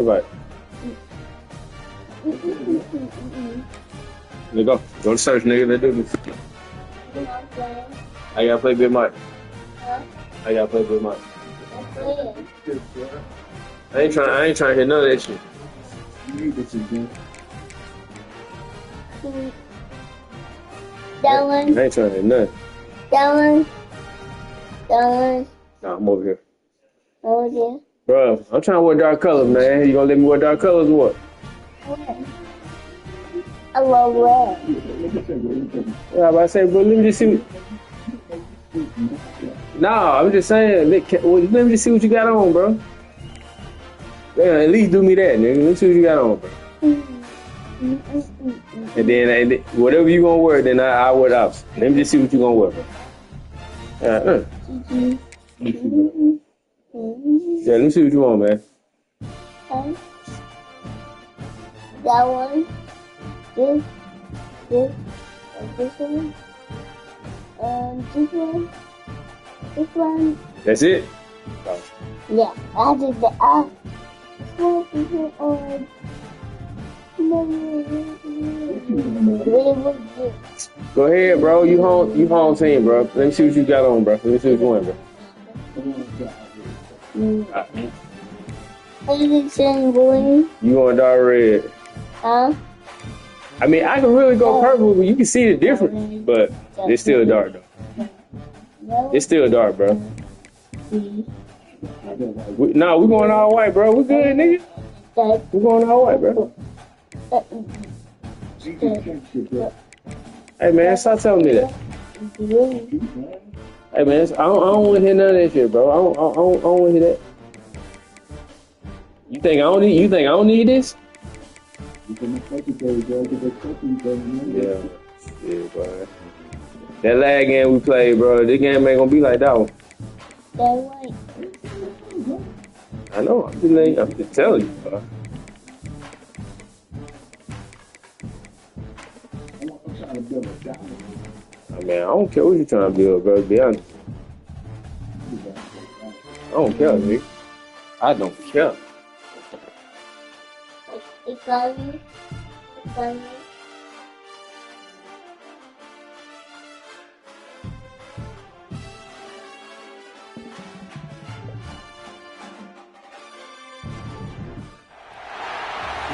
Right. Let's go. Go to search, nigga. Let's do this. I gotta play Big Mike. I gotta play Big Mike. I ain't trying to hear none of that shit. That one. I ain't trying to hear nothing. That one. That one. Nah, I'm over here. Over there. Bro, I'm trying to wear dark colors, man. You gonna let me wear dark colors or what? I love red. Yeah, I'm about to say, bro, let me just see. Nah, I'm just saying, let me just see what you got on, bro. Yeah, at least do me that, nigga. Let me see what you got on, bro. And then whatever you gonna wear, then I wear the opposite. Let me just see what you gonna wear, bro. Yeah, let me see what you want, man. That one. This one. This one. That's it? Yeah, I did the Go ahead, bro. You home team, bro. Let me see what you got on, bro. Let me see what you want, bro. You going dark red? Huh? I mean, I can really go purple, but you can see the difference. But it's still dark, though. It's still dark, bro. We going all white, bro. We good, nigga. We going all white, bro. Hey, man, stop telling me that. Hey, man, I don't want to hear none of that shit, bro. I don't want to hear that. You think I don't need this? Yeah, bro. That last game we played, bro, this game ain't gonna be like that one. I know, I'm just telling you, bro. I mean, I don't care what you're trying to build, bro, to be honest. I don't care, nigga. I don't care. It's on me. Here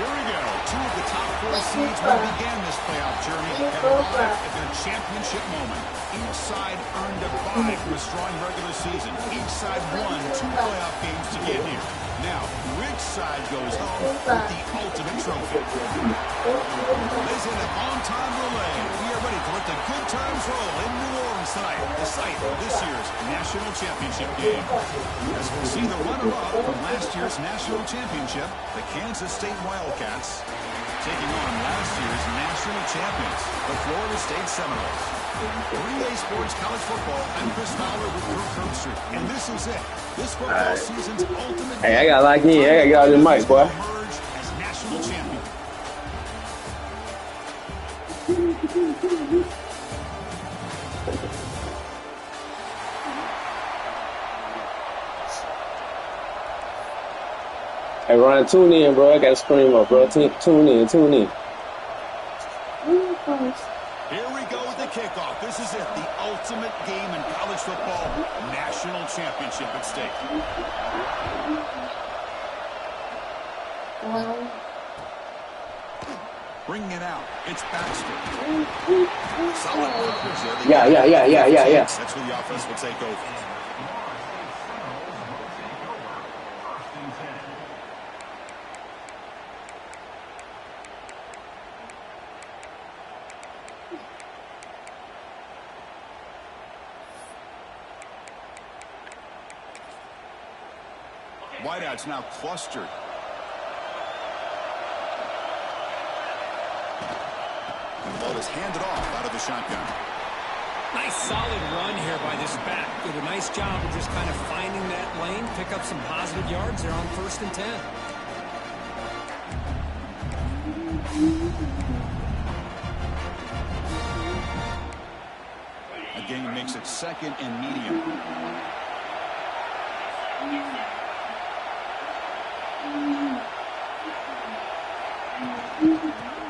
we go. Two of the top four seeds will begin this playoff journey and arrive at their championship moment. Each side earned a bye from a strong regular season. Each side won 2 playoff games to get here. Now, which side goes home with the ultimate trophy? This is an on-time relay. We are ready to let the good times roll in New Orleans tonight, the site of this year's national championship game. As we'll see the runner-up from last year's national championship, the Kansas State Wildcats, taking on last year's national champions, the Florida State Seminoles. 3A Sports College Football. I'm Chris Fowler with Kirk Street. And this is it. This football season's ultimate. Hey, I got locked in. I got to get out of the mic, boy. Emerge as national champion. Hey, Ryan, tune in, bro. I got to scream up, bro. Tune in. Here we go with the kickoff. This is it, the ultimate game in college football, national championship at stake. Bringing it out, it's Baxter. Solid coverage there. Yeah. That's where the offense will take over. Wideouts now clustered. The ball is handed off out of the shotgun. Nice solid run here by this back. Did a nice job of just kind of finding that lane, pick up some positive yards there on 1st and 10. Again, makes it 2nd and medium.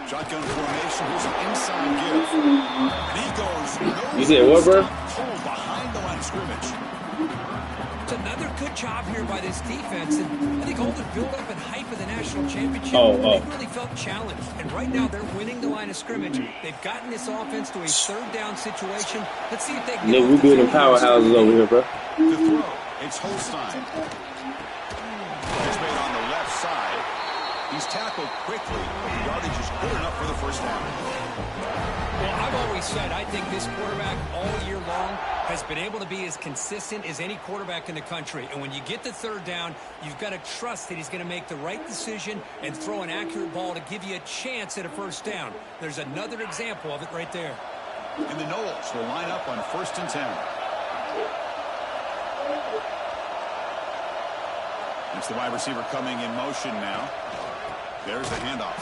Shotgun formation. Here's an inside give. And he goes. You said what, bro? Pulled behind the line of scrimmage. It's another good job here by this defense. And I think all the build-up and hype of the national championship, they really felt challenged. And right now, they're winning the line of scrimmage. They've gotten this offense to a third down situation. Let's see if they can get Nigga, we building powerhouses over here, bro. To throw. It's Holstein. It's made on the left side. He's tackled quickly, but the yardage is good enough for the first down. Well, I've always said I think this quarterback all year long has been able to be as consistent as any quarterback in the country. And when you get the third down, you've got to trust that he's going to make the right decision and throw an accurate ball to give you a chance at a first down. There's another example of it right there. And the Knowles will line up on 1st and 10. It's the wide receiver coming in motion now. There's the handoff.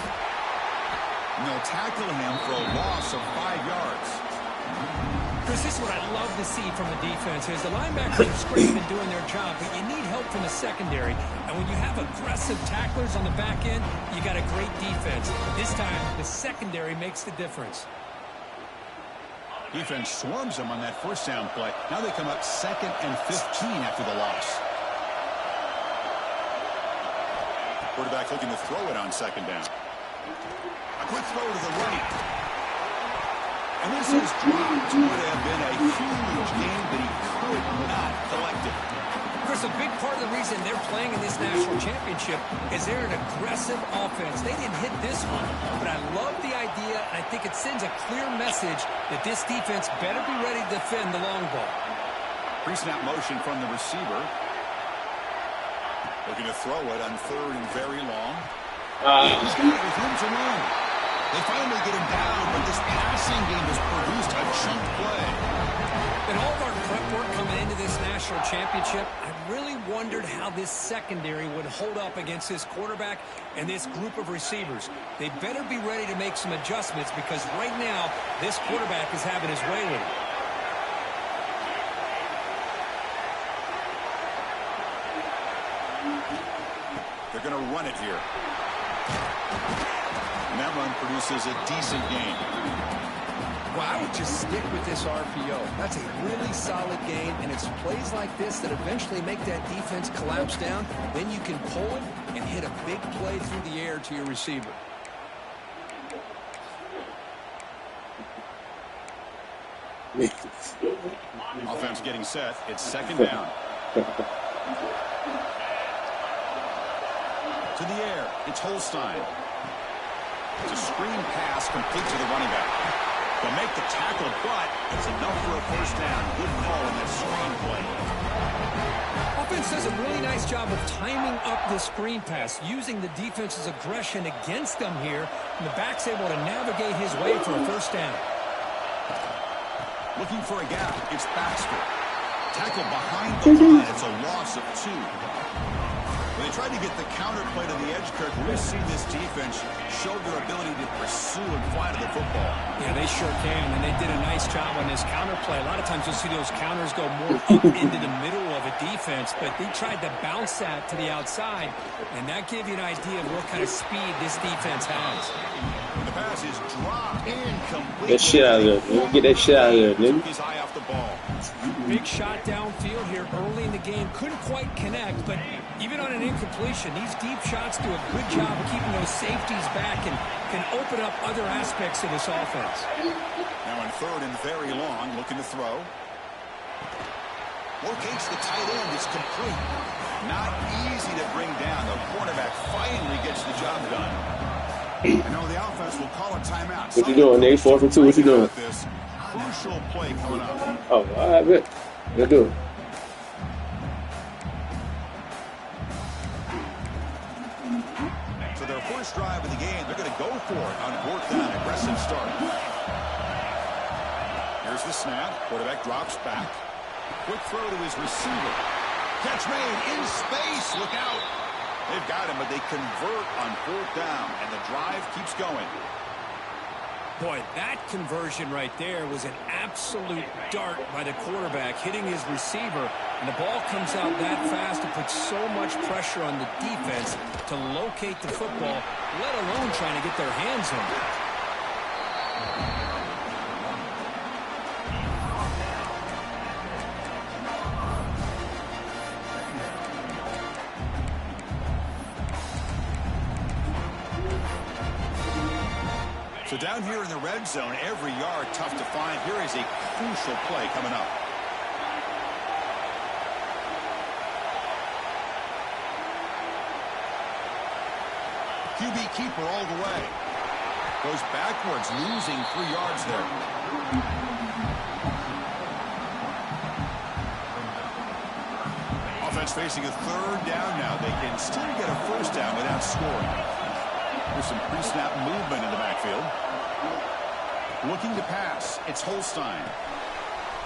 And they'll tackle him for a loss of 5 yards. Chris, this is what I love to see from the defense is the linebackers are scraping and doing their job, but you need help from the secondary. And when you have aggressive tacklers on the back end, you got a great defense. This time, the secondary makes the difference. Defense swarms him on that first down play. Now they come up 2nd and 15 after the loss. Quarterback looking to throw it on 2nd down. A quick throw to the right. And this is dropped. Would have been a huge game that he could not collect it. Chris, a big part of the reason they're playing in this national championship is they're an aggressive offense. They didn't hit this one, but I love the idea, and I think it sends a clear message that this defense better be ready to defend the long ball. Pre-snap motion from the receiver. Looking to throw it on 3rd and very long. He's got it with room to run. They finally get him down, but this passing game has produced a chunk play. In all of our prep work coming into this national championship, I really wondered how this secondary would hold up against this quarterback and this group of receivers. They better be ready to make some adjustments because right now, this quarterback is having his way with it. They're going to run it here. And that run produces a decent gain. Well, I would just stick with this RPO. That's a really solid game, and it's plays like this that eventually make that defense collapse down. Then you can pull it and hit a big play through the air to your receiver. Offense getting set. It's 2nd down. To the air. It's Holstein. It's a screen pass complete to the running back. They'll make the tackle, but it's enough for a first down. Good call in that screen play. Offense does a really nice job of timing up this screen pass, using the defense's aggression against them here, and the back's able to navigate his way for a first down. Looking for a gap. It's Baxter. Tackle behind the line. It's a loss of 2. When they tried to get the counter play to the edge, Kirk, we've seen this defense show their ability to pursue and fly to the football. Yeah, they sure can, and they did a nice job on this counter play. A lot of times you'll see those counters go more up into the middle of a defense, but they tried to bounce that to the outside, and that gave you an idea of what kind of speed this defense has. The pass is dropped incomplete. Get that shit out of there, man. Get that shit out of there, nigga. His eye off the ball. Big shot downfield here early in the game. Couldn't quite connect, but even on an incompletion, these deep shots do a good job of keeping those safeties back and can open up other aspects of this offense. Now on 3rd and very long, looking to throw. Locates the tight end. It's complete. Not easy to bring down. The cornerback finally gets the job done. I know the offense will call a timeout. What you doing, Nate? 4 for 2. What you doing? This crucial play coming up. Oh, all right, bet. Let's do it. So their first drive of the game, they're going to go for it on 4th down. Aggressive start. Here's the snap. Quarterback drops back. Quick throw to his receiver. Catch made in space. Look out. They've got him, but they convert on 4th down, and the drive keeps going. Boy, that conversion right there was an absolute dart by the quarterback, hitting his receiver, and the ball comes out that fast to put so much pressure on the defense to locate the football, let alone trying to get their hands on it. So down here in the red zone, every yard tough to find. Here is a crucial play coming up. QB keeper all the way. Goes backwards, losing 3 yards there. Offense facing a 3rd down now. They can still get a 1st down without scoring. There's some pre-snap movement in the backfield. Looking to pass. It's Holstein.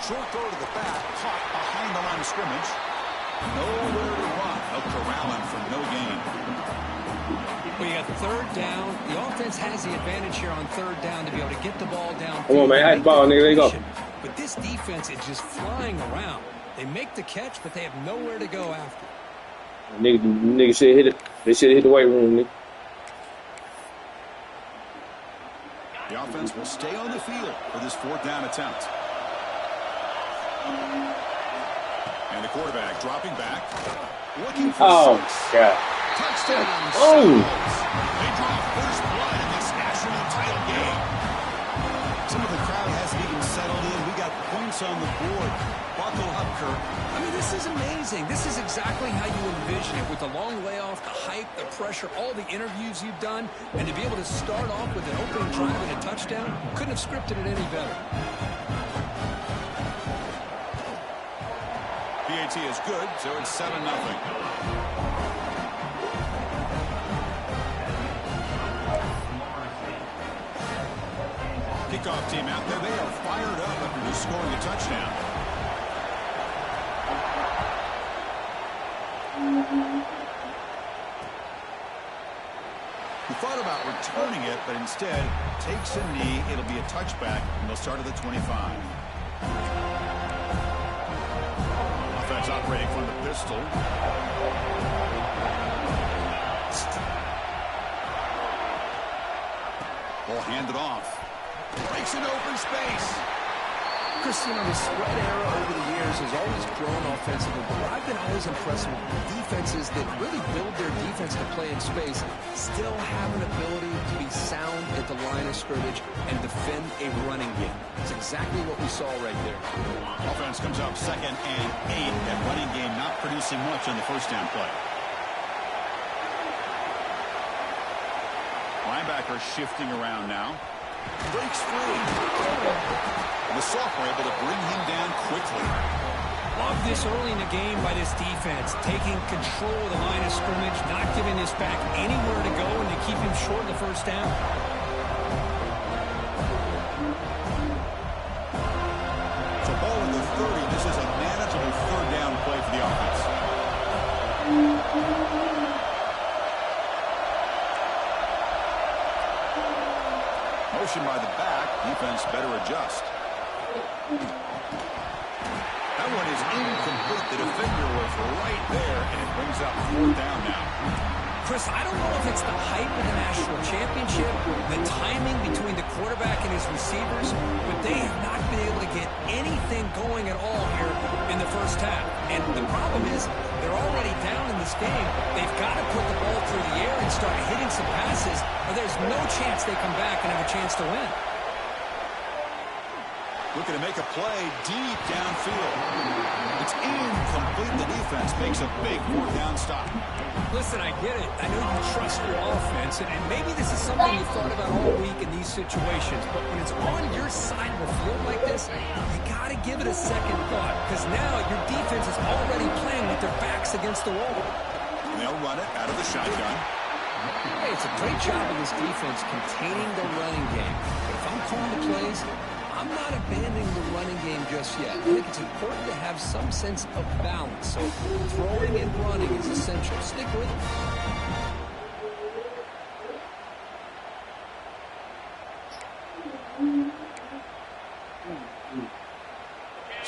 Short throw to the back. Caught behind the line of scrimmage. Nowhere to run. No corralling for no gain. Well, you got 3rd down. The offense has the advantage here on 3rd down to be able to get the ball down. Come on, man. High ball, nigga. There you go. But this defense is just flying around. They make the catch, but they have nowhere to go after. Nigga should hit it. They should hit the weight room, nigga. The offense will stay on the field for this 4th down attempt. And the quarterback dropping back. Looking for 6. God. Touchdown. Oh. They draw first blood in this national title game. Some of the crowd hasn't even settled in. We got points on the board. Buckle up, Kirk. I mean, this is amazing. This is exactly how you envision it, with the long layoff, the hype, the pressure, all the interviews you've done, and to be able to start off with an opening drive and a touchdown, couldn't have scripted it any better. PAT is good, so it's 7-0. Kickoff team out there. They are fired up after just scoring a touchdown. He thought about returning it, but instead takes a knee. It'll be a touchback, and they'll start at the 25. Offense operating from the pistol. Ball handed off. Breaks into open space. Chris, you know, the spread era over the years has always grown offensively, but I've been always impressed with defenses that really build their defense to play in space, still have an ability to be sound at the line of scrimmage and defend a running game. It's exactly what we saw right there. Offense comes up 2nd and 8. That running game not producing much on the 1st down play. Linebacker shifting around now. Breaks free. And the sophomore able to bring him down quickly. Love this early in the game by this defense, taking control of the line of scrimmage, not giving this back anywhere to go, and to keep him short of the 1st down. So ball in the 30. This is a manageable 3rd down play for the offense. Motion by the back. Defense better adjust. That one is incomplete. The defender was right there, and it brings up 4th down now. Chris, I don't know if it's the hype of the national championship, the timing between the quarterback and his receivers, but they have not been able to get anything going at all here in the 1st half. And the problem is they're already down in this game. They've got to put the ball through the air and start hitting some passes, or there's no chance they come back and have a chance to win. Looking to make a play deep downfield. It's incomplete. The defense makes a big 4th down stop. Listen, I get it. I know you trust your offense, and maybe this is something you thought about all week in these situations, but when it's on your side of the field like this, you got to give it a second thought, because now your defense is already playing with their backs against the wall. And they'll run it out of the shotgun. Hey, it's a great job of this defense containing the running game. But if I'm calling the plays, I'm not abandoning the running game just yet. I think it's important to have some sense of balance. So throwing and running is essential. Stick with it.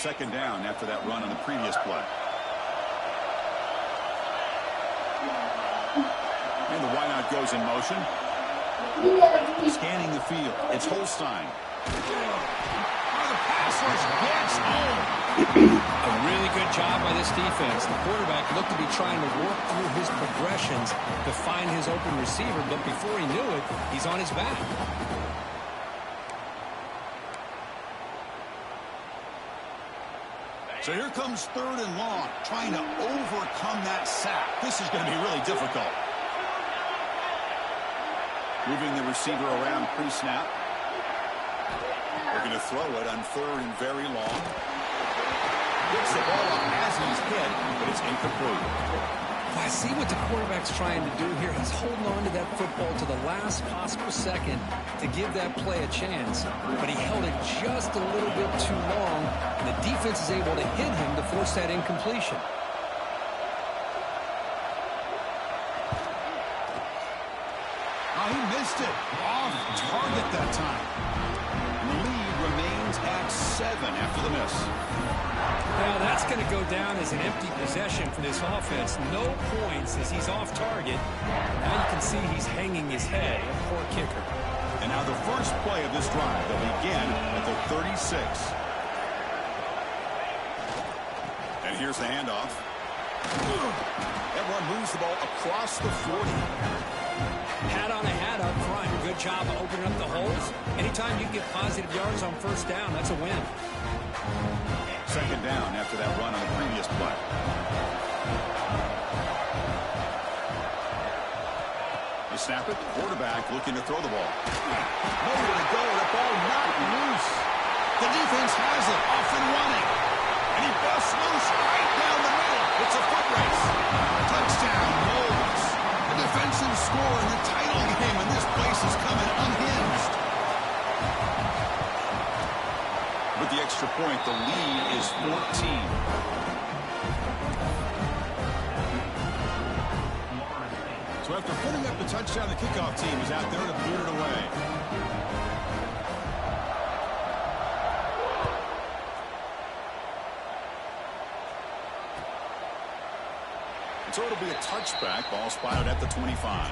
Second down after that run on the previous play. And the wideout goes in motion. Scanning the field. It's Holstein. The pass rush gets home. A really good job by this defense. The quarterback looked to be trying to work through his progressions to find his open receiver, but before he knew it, he's on his back. So here comes 3rd and long, trying to overcome that sack. This is going to be really difficult. Moving the receiver around pre-snap. They're going to throw it on 3rd and very long. Gets the ball up as he's hit, but it's incomplete. I see what the quarterback's trying to do here. He's holding on to that football to the last possible second to give that play a chance, but he held it just a little bit too long, and the defense is able to hit him to force that incompletion. Oh, he missed it. Off target that time. And the lead remains at 7 after the miss. Well, that's going to go down as an empty possession for this offense. No points as he's off target. Now you can see he's hanging his head. A poor kicker. And now the first play of this drive. They'll begin at the 36. And here's the handoff. Everyone moves the ball across the 40. Hat on a hat up front. Good job of opening up the holes. Anytime you get positive yards on first down, that's a win. Second down after that run on the previous play. They snap it. Quarterback looking to throw the ball. Nowhere to go. The ball not loose. The defense has it. Off and running. And he busts loose right down the middle. It's a foot race. Touchdown, Wolves. A defensive score in the title game, and this place is coming unhinged. With the extra point, the lead is 14. So after putting up the touchdown, the kickoff team is out there to boot it away. So it'll be a touchback. Ball spotted at the 25.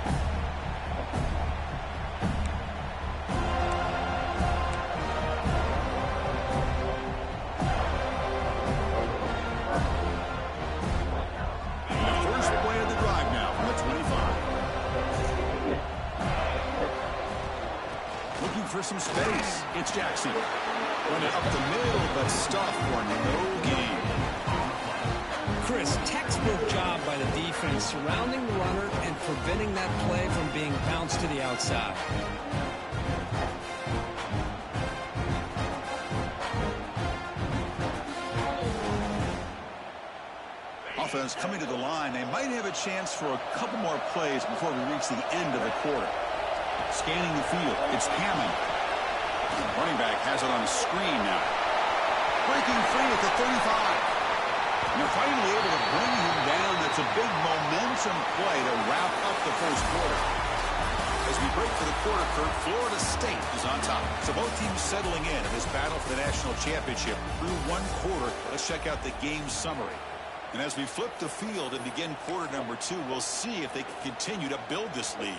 For some space. It's Jackson. Run it up the middle, but stuff for no gain. Chris, textbook job by the defense surrounding the runner and preventing that play from being bounced to the outside. Offense coming to the line. They might have a chance for a couple more plays before we reach the end of the quarter. Scanning the field. It's Hammond. Running back has it on a screen now. Breaking free at the 35. And they're finally able to bring him down. That's a big momentum play to wrap up the first quarter. As we break for the quarter, Kurt, Florida State is on top. So both teams settling in this battle for the national championship through one quarter. Let's check out the game summary. And as we flip the field and begin quarter number 2, we'll see if they can continue to build this lead.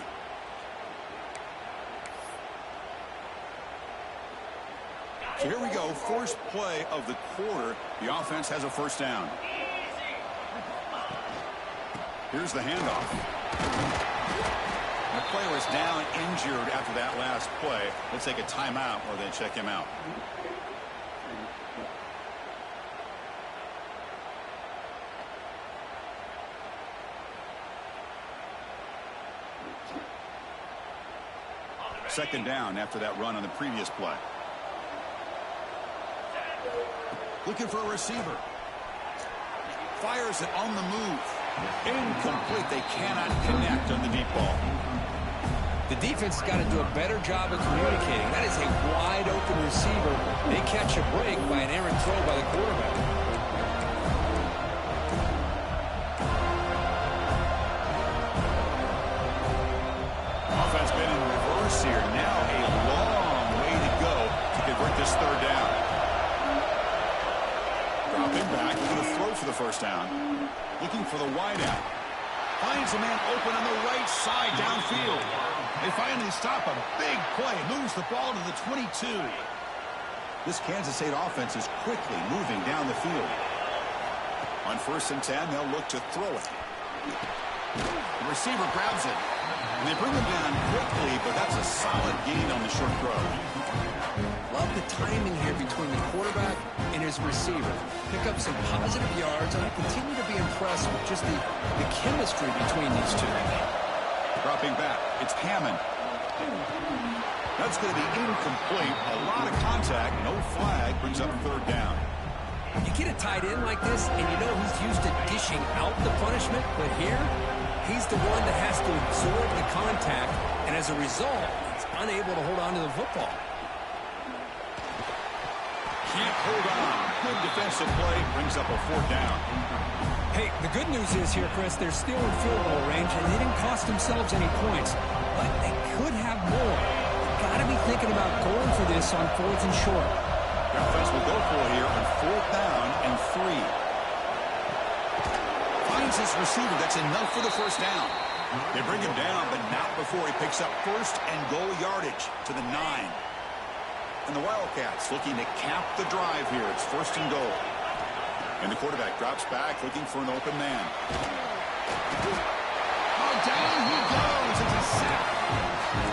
So here we go, first play of the quarter. The offense has a first down. Here's the handoff. The player is down injured after that last play. Let's take a timeout or then check him out. Second down after that run on the previous play. Looking for a receiver. Fires it on the move. Incomplete. They cannot connect on the deep ball. The defense has got to do a better job of communicating. That is a wide open receiver. They catch a break by an errant throw by the quarterback. Offense been in reverse here. Now a long way to go to convert this third down. the first down. Looking for the wideout. Finds a man open on the right side downfield. They finally stop a big play. Moves the ball to the 22. This Kansas State offense is quickly moving down the field. On 1st and 10, they'll look to throw it. The receiver grabs it. And they bring him down quickly, but that's a solid gain on the short throw. Love the timing here between the quarterback and his receiver. Pick up some positive yards, and I continue to be impressed with just the chemistry between these two. Dropping back, it's Hammond. That's going to be incomplete. A lot of contact, no flag, brings up 3rd down. You get a tight end like this, and you know he's used to dishing out the punishment, but here, he's the one that has to absorb the contact, and as a result, he's unable to hold on to the football. Can't hold on. Good defensive play, brings up a 4th down. Hey, the good news is here, Chris, they're still in field goal range, and they didn't cost themselves any points, but they could have more. Got to be thinking about going for this on 4th and short. The offense will go for it here on 4th down and 3. Finds his receiver. That's enough for the first down. They bring him down, but not before he picks up 1st and goal yardage to the 9. And the Wildcats looking to cap the drive here. It's 1st and goal. And the quarterback drops back looking for an open man. Oh, down he goes. It's a sack.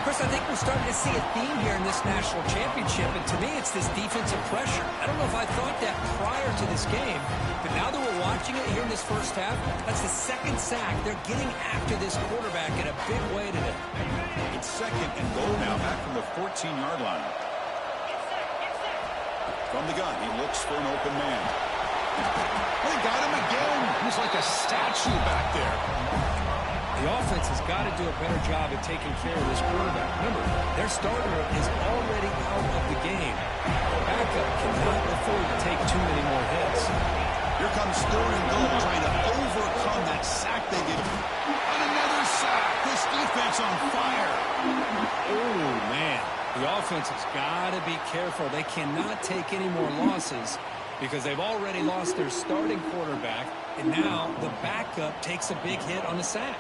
Chris, I think we're starting to see a theme here in this national championship, and to me it's this defensive pressure. I don't know if I thought that prior to this game, but now that we're watching it here in this first half, that's the 2nd sack. They're getting after this quarterback in a big way today. It's 2nd and goal now, back from the 14-yard line. From the gun, he looks for an open man. They got him again. He's like a statue back there. The offense has got to do a better job at taking care of this quarterback. Remember, their starter is already out of the game. The backup cannot afford to take too many more hits. Here comes 3rd and goal, trying to overcome that sack they give him. And another sack. This defense on fire. Oh, man. The offense has got to be careful. They cannot take any more losses because they've already lost their starting quarterback, and now the backup takes a big hit on the sack.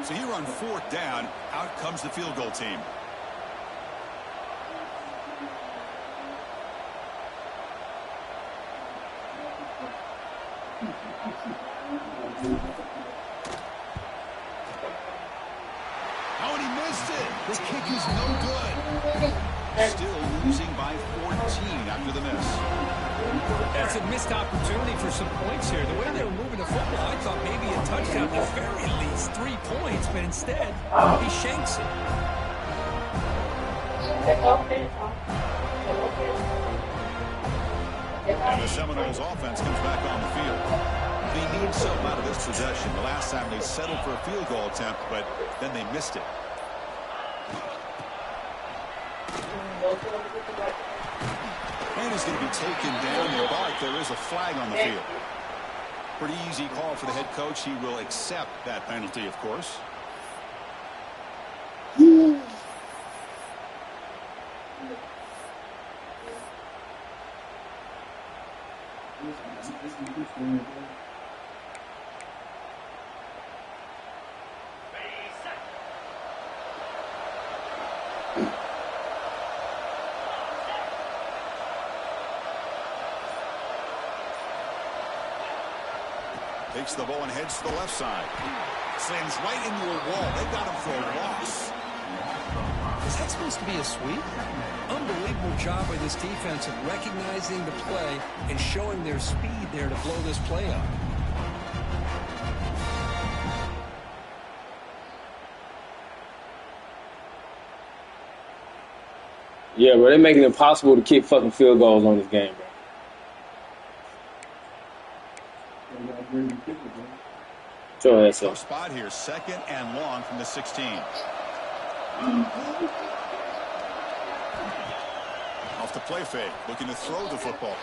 So here on 4th down, out comes the field goal team. Oh, and he missed it. This kick is no good. Still losing by 14 after the miss. That's a missed opportunity for some points here. The way they were moving the football, I thought maybe a touchdown, at the very least 3 points, but instead, he shanks it. And the Seminoles offense comes back on the field. They need something out of this possession. The last time they settled for a field goal attempt, but then they missed it. And he's going to be taken down there, but there is a flag on the field. Pretty easy call for the head coach. He will accept that penalty, of course. Takes the ball and heads to the left side. Slams right into a wall. They got him for a loss. Is that supposed to be a sweep? Unbelievable job by this defense of recognizing the play and showing their speed there to blow this play up. Yeah, bro, they're making it impossible to kick fucking field goals on this game, bro. Sure, that's Tough spot here, 2nd and long from the 16. Off the play fake, looking to throw the football.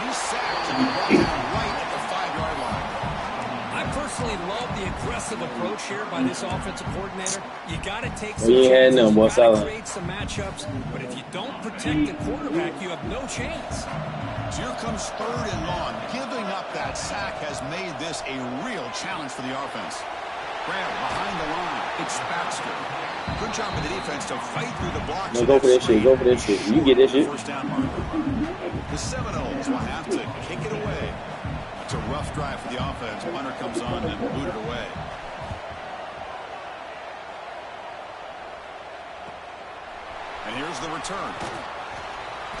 He's sacked and brought down right at the 5-yard line. I personally love the aggressive approach here by this offensive coordinator. You got to take some chances, you got to create some matchups, but if you don't protect the quarterback, you have no chance. So here comes 3rd and long. Giving up that sack has made this a real challenge for the offense. Grab behind the line. It's Baxter. Good job of the defense to fight through the blocks. No, go for that shit. Go for that shit. You get that shit. First down marker. The Seminoles will have to kick it away. It's a rough drive for the offense. Punter comes on and booted away. And here's the return.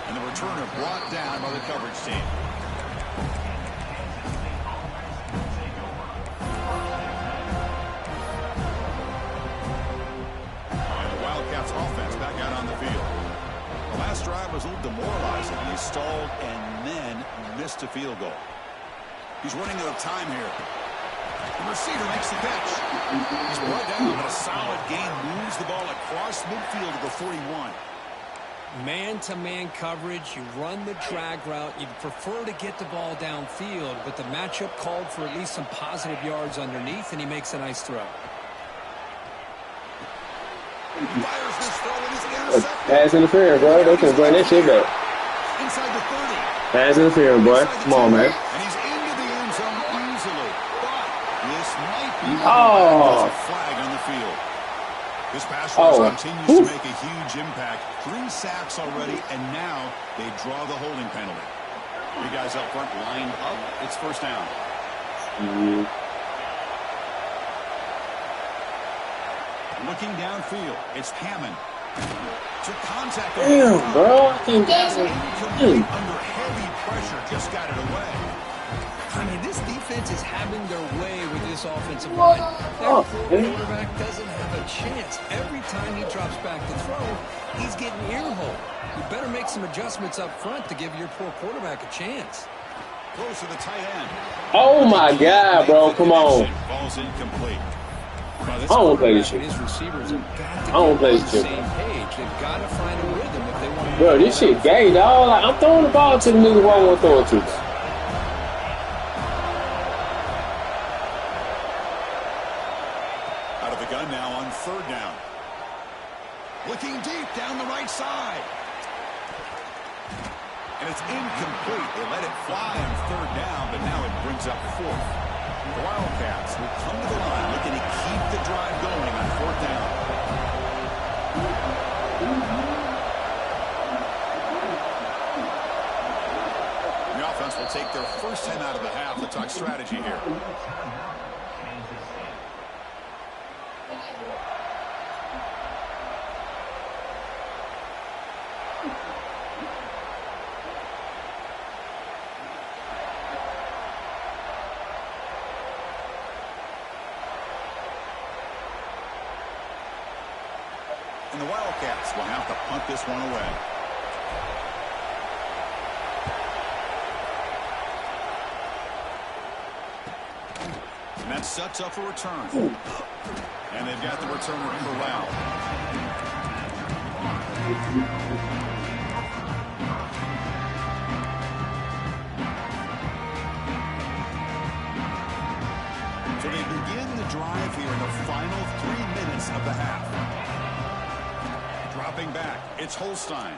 And the returner brought down by the coverage team. And the Wildcats offense back out on the field. The last drive was a little demoralizing. They stalled and then missed a field goal. He's running out of time here. The receiver makes the catch. He's brought down, but a solid gain moves the ball across midfield to the 41. Man-to-man coverage, you run the drag route. You'd prefer to get the ball downfield, but the matchup called for at least some positive yards underneath, and he makes a nice throw. Fires this throw and is intercepted. Pass interference, bro. They can bring that shit back. Inside the 30. Pass interference, boy. Come on, man. And he's into the end zone easily. But this might be a flag on the field. This pass rush continues to make a huge impact. 3 sacks already, and now they draw the holding penalty. You guys up front lined up. It's first down. Looking downfield, it's Hammond. To contact. Damn, bro. I can't get it. Under heavy pressure, just got it away. I mean, this defense is having their way with this offensive line. Their quarterback doesn't have a chance. Every time he drops back to throw, he's getting ear-hole. You better make some adjustments up front to give your poor quarterback a chance. Close to the tight end. Oh, my God, bro. Come on. Ball's incomplete. I don't want to play this shit. His receivers have got to I don't want to play get this on the shit. same page. They've got to find a rhythm if they want to. Bro, this shit gay, dog. Like, I'm throwing the ball to the nigga who I want to throw it to. Out of the gun now on 3rd down. Looking deep down the right side. And it's incomplete. They let it fly on 3rd down, but now it brings up 4th. The Wildcats will come to the line looking to keep the drive going on 4th down. The offense will take their first 10 out of the half to talk strategy here. And the Wildcats will have to punt this one away. And that sets up a return. And they've got the returner corralled. So they begin the drive here in the final 3 minutes of the half. Dropping back, it's Holstein.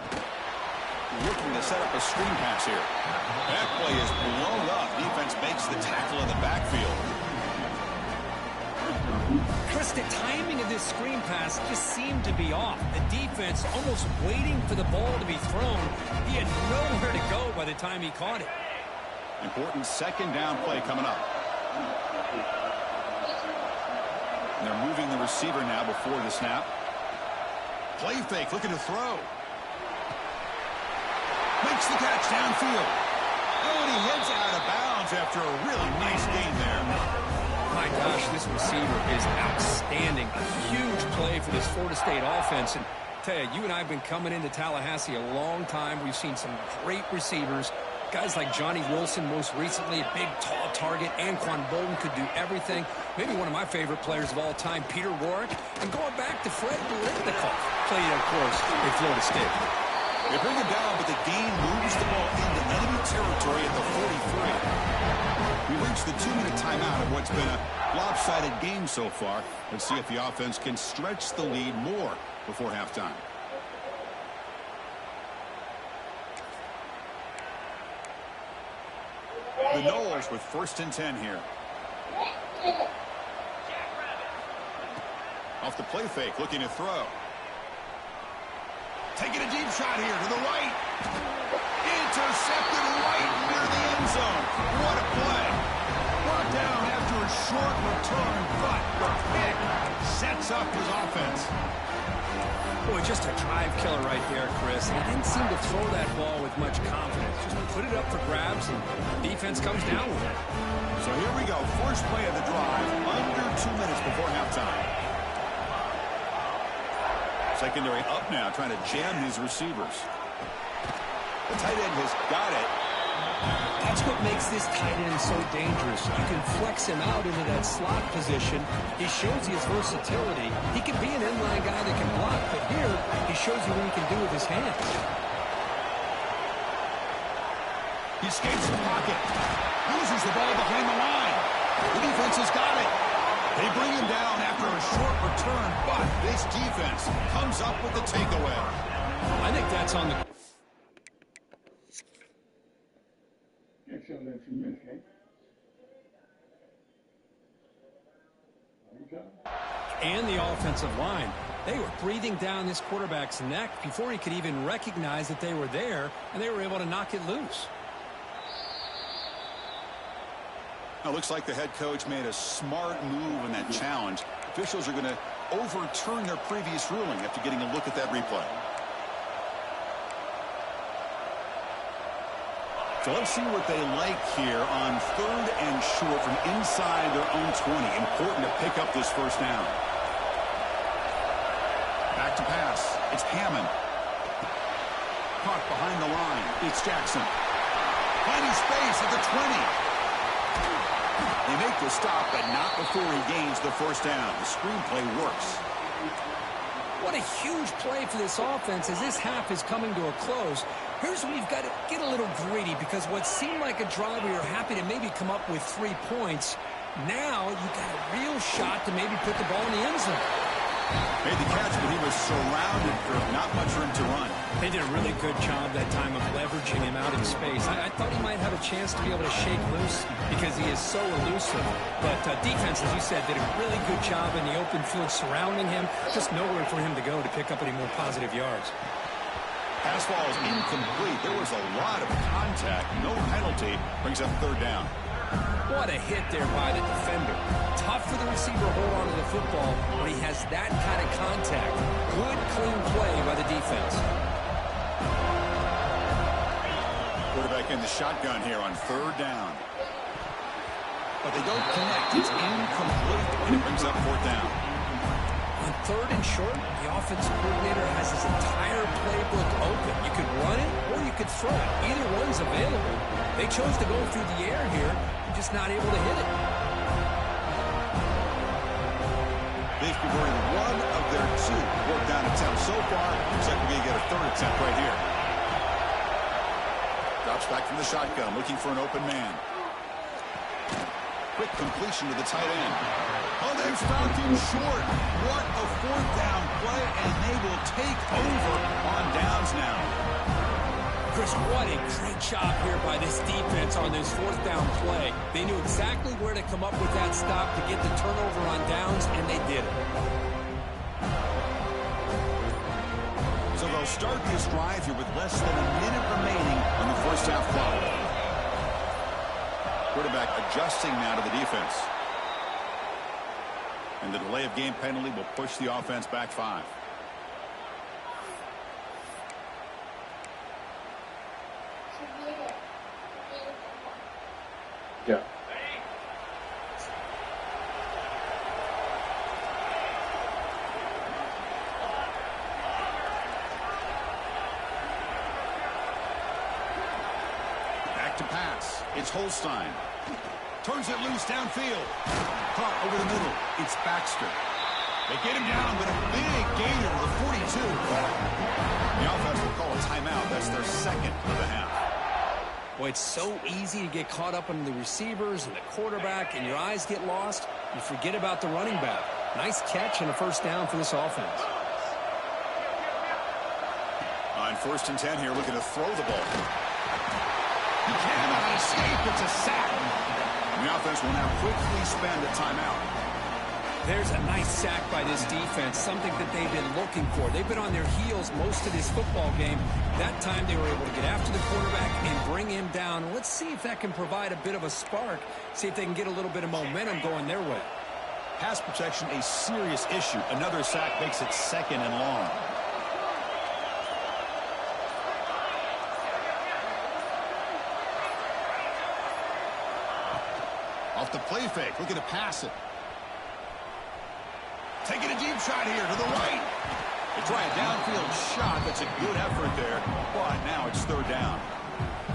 Looking to set up a screen pass here. That play is blown up. Defense makes the tackle in the backfield. Chris, the timing of this screen pass just seemed to be off. The defense almost waiting for the ball to be thrown. He had nowhere to go by the time he caught it. Important 2nd down play coming up. And they're moving the receiver now before the snap. Play fake, looking to throw. Makes the catch downfield. Oh, and he heads out of bounds after a really nice gain there. My gosh, this receiver is outstanding. A huge play for this Florida State offense. And tell you, you and I have been coming into Tallahassee a long time. We've seen some great receivers. Guys like Johnny Wilson, most recently, a big, tall target. Anquan Bolden could do everything. Maybe one of my favorite players of all time, Peter Warrick. And going back to Fred Biletnikoff, played, of course, at Florida State. They bring it down, but the game moves the ball into enemy territory at the 43. We reached the 2-minute timeout of what's been a lopsided game so far. Let's see if the offense can stretch the lead more before halftime. The Knowles with 1st and 10 here. Off the play fake, looking to throw. Taking a deep shot here to the right. Intercepted right near the end zone. What a play. Brought down after a short return, but the pick sets up his offense. Boy, just a drive killer right there, Chris. He didn't seem to throw that ball with much confidence. Just put it up for grabs, and defense comes down with it. So here we go. First play of the drive, under 2 minutes before halftime. Secondary up now, trying to jam these receivers. The tight end has got it. That's what makes this tight end so dangerous. You can flex him out into that slot position. He shows his versatility. He can be an inline guy that can block, but here he shows you what he can do with his hands. He escapes the pocket. Loses the ball behind the line. The defense has got it. They bring him down after a short return, but this defense comes up with the takeaway. I think that's on the... And the offensive line. They were breathing down this quarterback's neck before he could even recognize that they were there, and they were able to knock it loose. Now, looks like the head coach made a smart move in that challenge. Officials are going to overturn their previous ruling after getting a look at that replay. So let's see what they like here on 3rd and short from inside their own 20. Important to pick up this first down. Back to pass. It's Hammond. Caught behind the line. It's Jackson. Finding space at the 20. They make the stop, but not before he gains the first down. The screenplay works. What a huge play for this offense as this half is coming to a close. Here's where you've got to get a little greedy, because what seemed like a drive where you're happy to maybe come up with 3 points, now you've got a real shot to maybe put the ball in the end zone. Made the catch, but he was surrounded for not much room to run. They did a really good job that time of leveraging him out in space. I thought he might have a chance to be able to shake loose because he is so elusive. But defense, as you said, did a really good job in the open field surrounding him. Just nowhere for him to go to pick up any more positive yards. Pass ball is incomplete. There was a lot of contact. No penalty. Brings up 3rd down. What a hit there by the defender. Tough for the receiver to hold on to the football when he has that kind of contact. Good, clean play by the defense. Quarterback in the shotgun here on 3rd down. But they don't connect. It's incomplete, and it brings up 4th down. On 3rd and short, the offensive coordinator has his entire playbook open. You could run it or you could throw it. Either one's available. They chose to go through the air here. They're just not able to hit it. They've converted 1 of their 2 fourth down attempts so far. Looks like we're going to get a 3rd attempt right here. Drops back from the shotgun, looking for an open man. Quick completion to the tight end. Oh, they've stopped him short. What a 4th down play, and they will take over on downs now. Chris, what a great job here by this defense on this 4th down play. They knew exactly where to come up with that stop to get the turnover on downs, and they did it. So they'll start this drive here with less than a minute remaining on the first half clock. Quarterback adjusting now to the defense. And the delay of game penalty will push the offense back 5. Yeah. Back to pass. It's Holstein. Turns it loose downfield. Caught over the middle. It's Baxter. They get him down, but a big gainer to the 42. The offense will call a timeout. That's their 2nd of the half. Boy, it's so easy to get caught up in the receivers and the quarterback, and your eyes get lost. You forget about the running back. Nice catch and a 1st down for this offense. On 1st and 10 here, looking to throw the ball. He cannot escape. It's a sack. And the offense will now quickly spend a timeout. There's a nice sack by this defense, something that they've been looking for. They've been on their heels most of this football game. That time they were able to get after the quarterback and bring him down. Let's see if that can provide a bit of a spark, see if they can get a little bit of momentum going their way. Pass protection, a serious issue. Another sack makes it 2nd and long. Off the play fake, looking to pass it. Taking a deep shot here to the right. They try a downfield shot. That's a good effort there. But now it's 3rd down.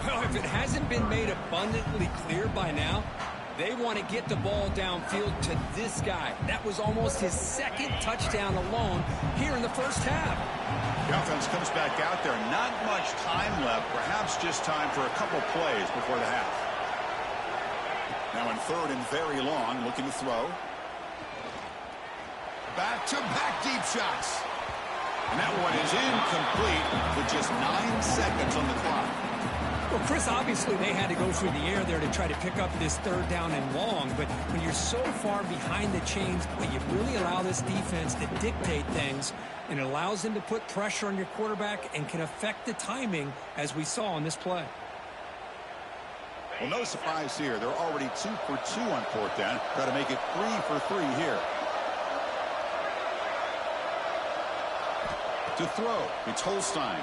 Well, if it hasn't been made abundantly clear by now, they want to get the ball downfield to this guy. That was almost his 2nd touchdown alone here in the first half. The offense comes back out there. Not much time left. Perhaps just time for a couple plays before the half. Now in 3rd and very long, looking to throw. Back-to-back deep shots. And that one is incomplete with just 9 seconds on the clock. Well, Chris, obviously they had to go through the air there to try to pick up this 3rd down and long. But when you're so far behind the chains, you really allow this defense to dictate things. And it allows them to put pressure on your quarterback and can affect the timing, as we saw on this play. Well, no surprise here. They're already 2 for 2 on 4th down. Got to make it 3 for 3 here. To throw, it's Holstein.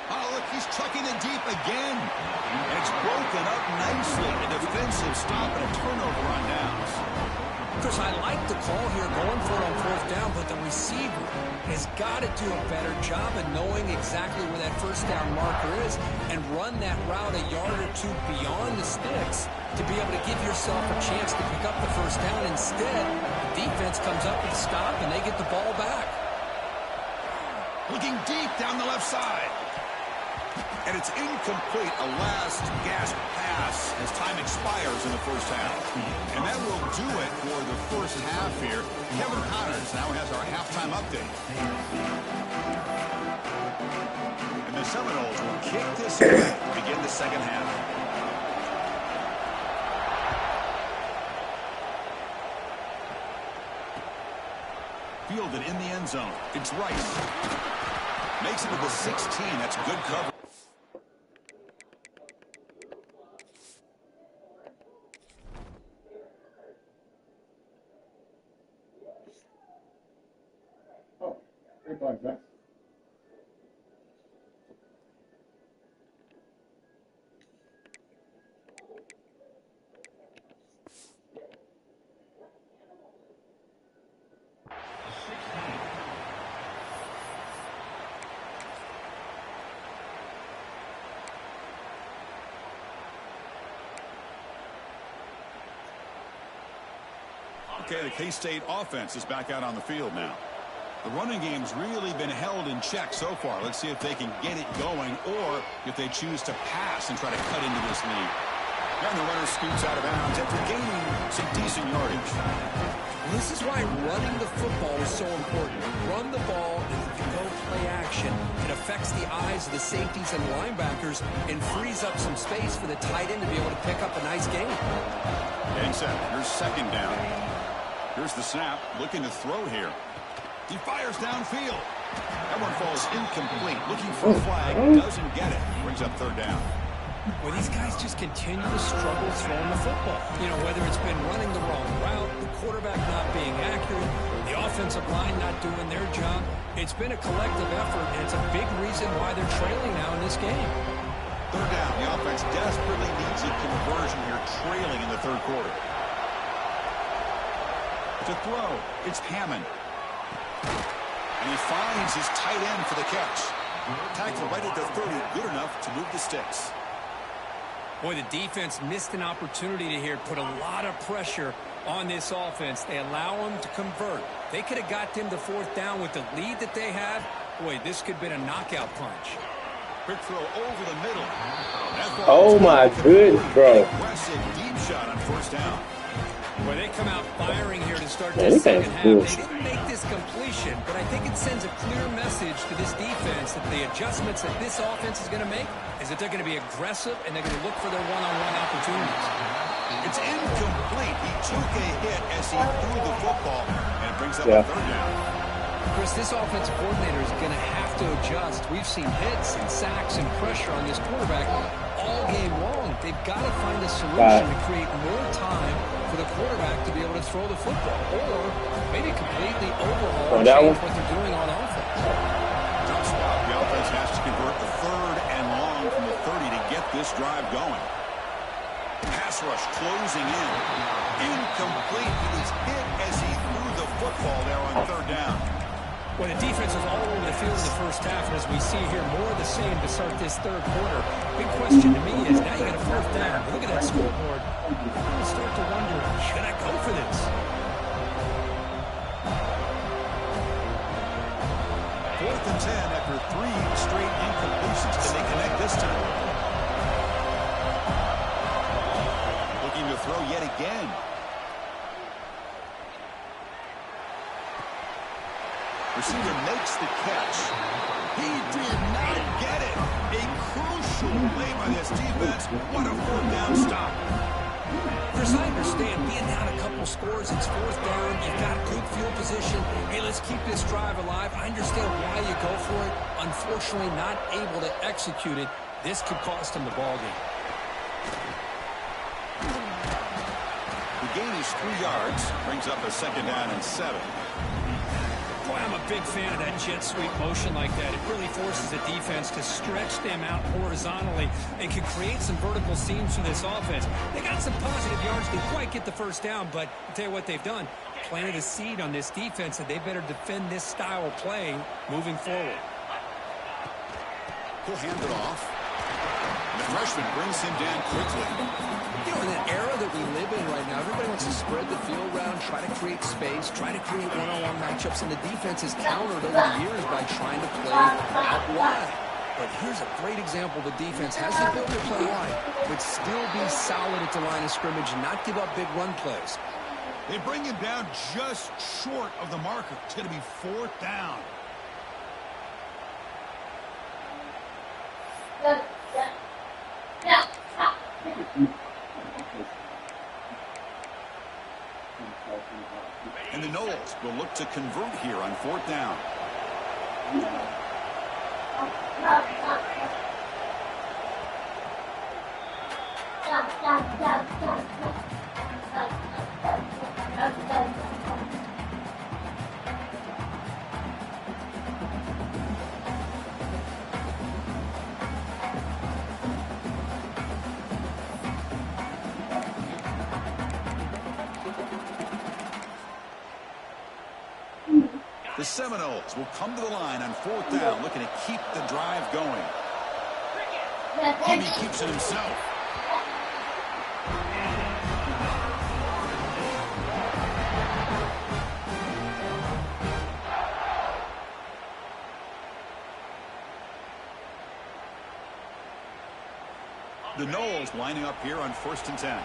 Oh, look, he's trucking it deep again. And it's broken up nicely. A defensive stop and a turnover on downs. Chris, I like the call here going for it on 4th down, but the receiver has got to do a better job of knowing exactly where that 1st down marker is and run that route a yard or 2 beyond the sticks to be able to give yourself a chance to pick up the 1st down. Instead, the defense comes up with a stop and they get the ball back. Looking deep down the left side. And it's incomplete. A last gasp pass as time expires in the first half. And that will do it for the first half here. Kevin Connors now has our halftime update. And the Seminoles will kick this away to begin the second half. Fielded in the end zone. It's Rice. Makes it to the 16. That's good cover. Oh, great ball, Jack. Okay, the K-State offense is back out on the field now. The running game's really been held in check so far. Let's see if they can get it going or if they choose to pass and try to cut into this lead. And the runner scoots out of bounds after gaining some decent yardage. Well, this is why running the football is so important. Run the ball, and if you go play action, it affects the eyes of the safeties and linebackers and frees up some space for the tight end to be able to pick up a nice gain. And set. Here's 2nd down. Here's the snap. Looking to throw here. He fires downfield. That one falls incomplete. Looking for a flag. Doesn't get it. Brings up 3rd down. Well, these guys just continue to struggle throwing the football. You know, whether it's been running the wrong route, the quarterback not being accurate, the offensive line not doing their job. It's been a collective effort, and it's a big reason why they're trailing now in this game. 3rd down. The offense desperately needs a conversion here, trailing in the 3rd quarter. To throw, it's Hammond. And he finds his tight end for the catch. Tackle right at the 30, good enough to move the sticks. Boy, the defense missed an opportunity to here put a lot of pressure on this offense. They allow them to convert. They could have got them to 4th down with the lead that they have. Boy, this could have been a knockout punch. Quick throw over the middle. Oh my goodness, bro. Aggressive deep shot on 1st down. Well, they come out firing here to start Man, this this second guy's half. bullshit. They didn't make this completion, but I think it sends a clear message to this defense that the adjustments that this offense is going to make is that they're going to be aggressive and they're going to look for their one-on-one opportunities. It's incomplete. He took a hit as he threw the football, and it brings up a third down. Chris, this offensive coordinator is going to have to adjust. We've seen hits and sacks and pressure on this quarterback all game long. They've got to find a solution to create more time for the quarterback to be able to throw the football, or maybe completely overhaul and change what they're doing on offense. Tough spot. The offense has to convert the third and long from the 30 to get this drive going. Pass rush closing in. Incomplete. He was hit as he threw the football there on third down. Well, the defense was all over the field in the first half, and as we see here, more of the same to start this third quarter. Big question to me is, now you got a fourth down. Look at that scoreboard. You start to wonder, should I go for this? Fourth and 10 after 3 straight incompletions. Can they connect this time? Looking to throw yet again. Receiver makes the catch. He did not get it. A crucial play by this defense. What a fourth down stop. Chris, I understand being down a couple scores, it's fourth down, you've got good field position. Hey, let's keep this drive alive. I understand why you go for it. Unfortunately, not able to execute it. This could cost him the ball game. The gain is 3 yards. Brings up a second down and 7. Boy, I'm a big fan of that jet sweep motion like that. It really forces the defense to stretch them out horizontally and can create some vertical seams for this offense. They got some positive yards. Didn't quite get the first down, but I'll tell you what they've done. Planted a seed on this defense, and they better defend this style of play moving forward. He'll hand it off. The freshman brings him down quickly. You know, in the era that we live in right now, everybody wants to spread the field around, try to create space, try to create one-on-one matchups, and the defense has countered over the years by trying to play out wide. But here's a great example. The defense has the ability to play wide, but still be solid at the line of scrimmage and not give up big run plays. They bring him down just short of the marker. It's going to be fourth down. And the Knowles will look to convert here on fourth down. The Seminoles will come to the line on fourth down, looking to keep the drive going. And he keeps it himself. The Knowles lining up here on 1st and 10.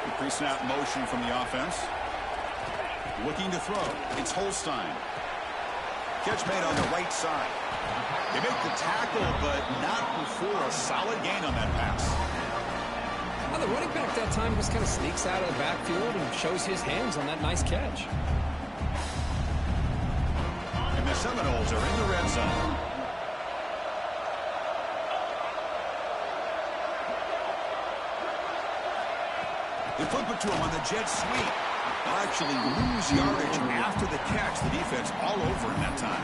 Increasing out motion from the offense. Looking to throw. It's Holstein. Catch made on the right side. They make the tackle, but not before a solid gain on that pass. Well, the running back that time just kind of sneaks out of the backfield and shows his hands on that nice catch. And the Seminoles are in the red zone. They flip it to him on the jet sweep. They'll actually lose yardage after the catch. The defense all over him that time.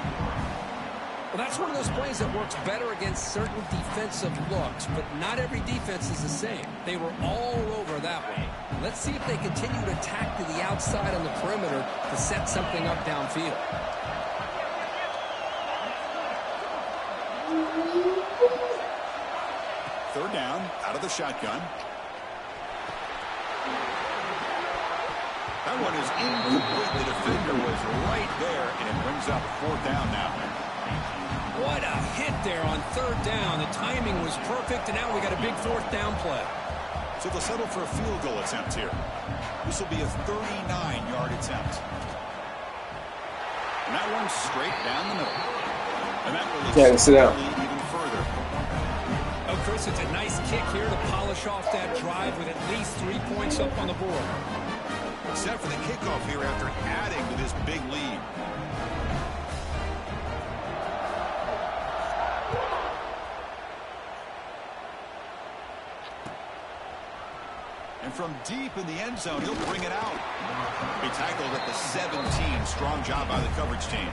Well, that's one of those plays that works better against certain defensive looks, but not every defense is the same. They were all over that one. Let's see if they continue to attack to the outside on the perimeter to set something up downfield. Third down, out of the shotgun. That one is incomplete. The defender was right there, and it brings up fourth down now. What a hit there on third down. The timing was perfect, and now we got a big fourth down play. So they'll settle for a field goal attempt here. This will be a 39-yard attempt. And that one's straight down the middle. And that will extend the lead even further. Oh, Chris, it's a nice kick here to polish off that drive with at least 3 points up on the board. Set for the kickoff here after adding to this big lead. And from deep in the end zone, he'll bring it out. He tackled at the 17. Strong job by the coverage team.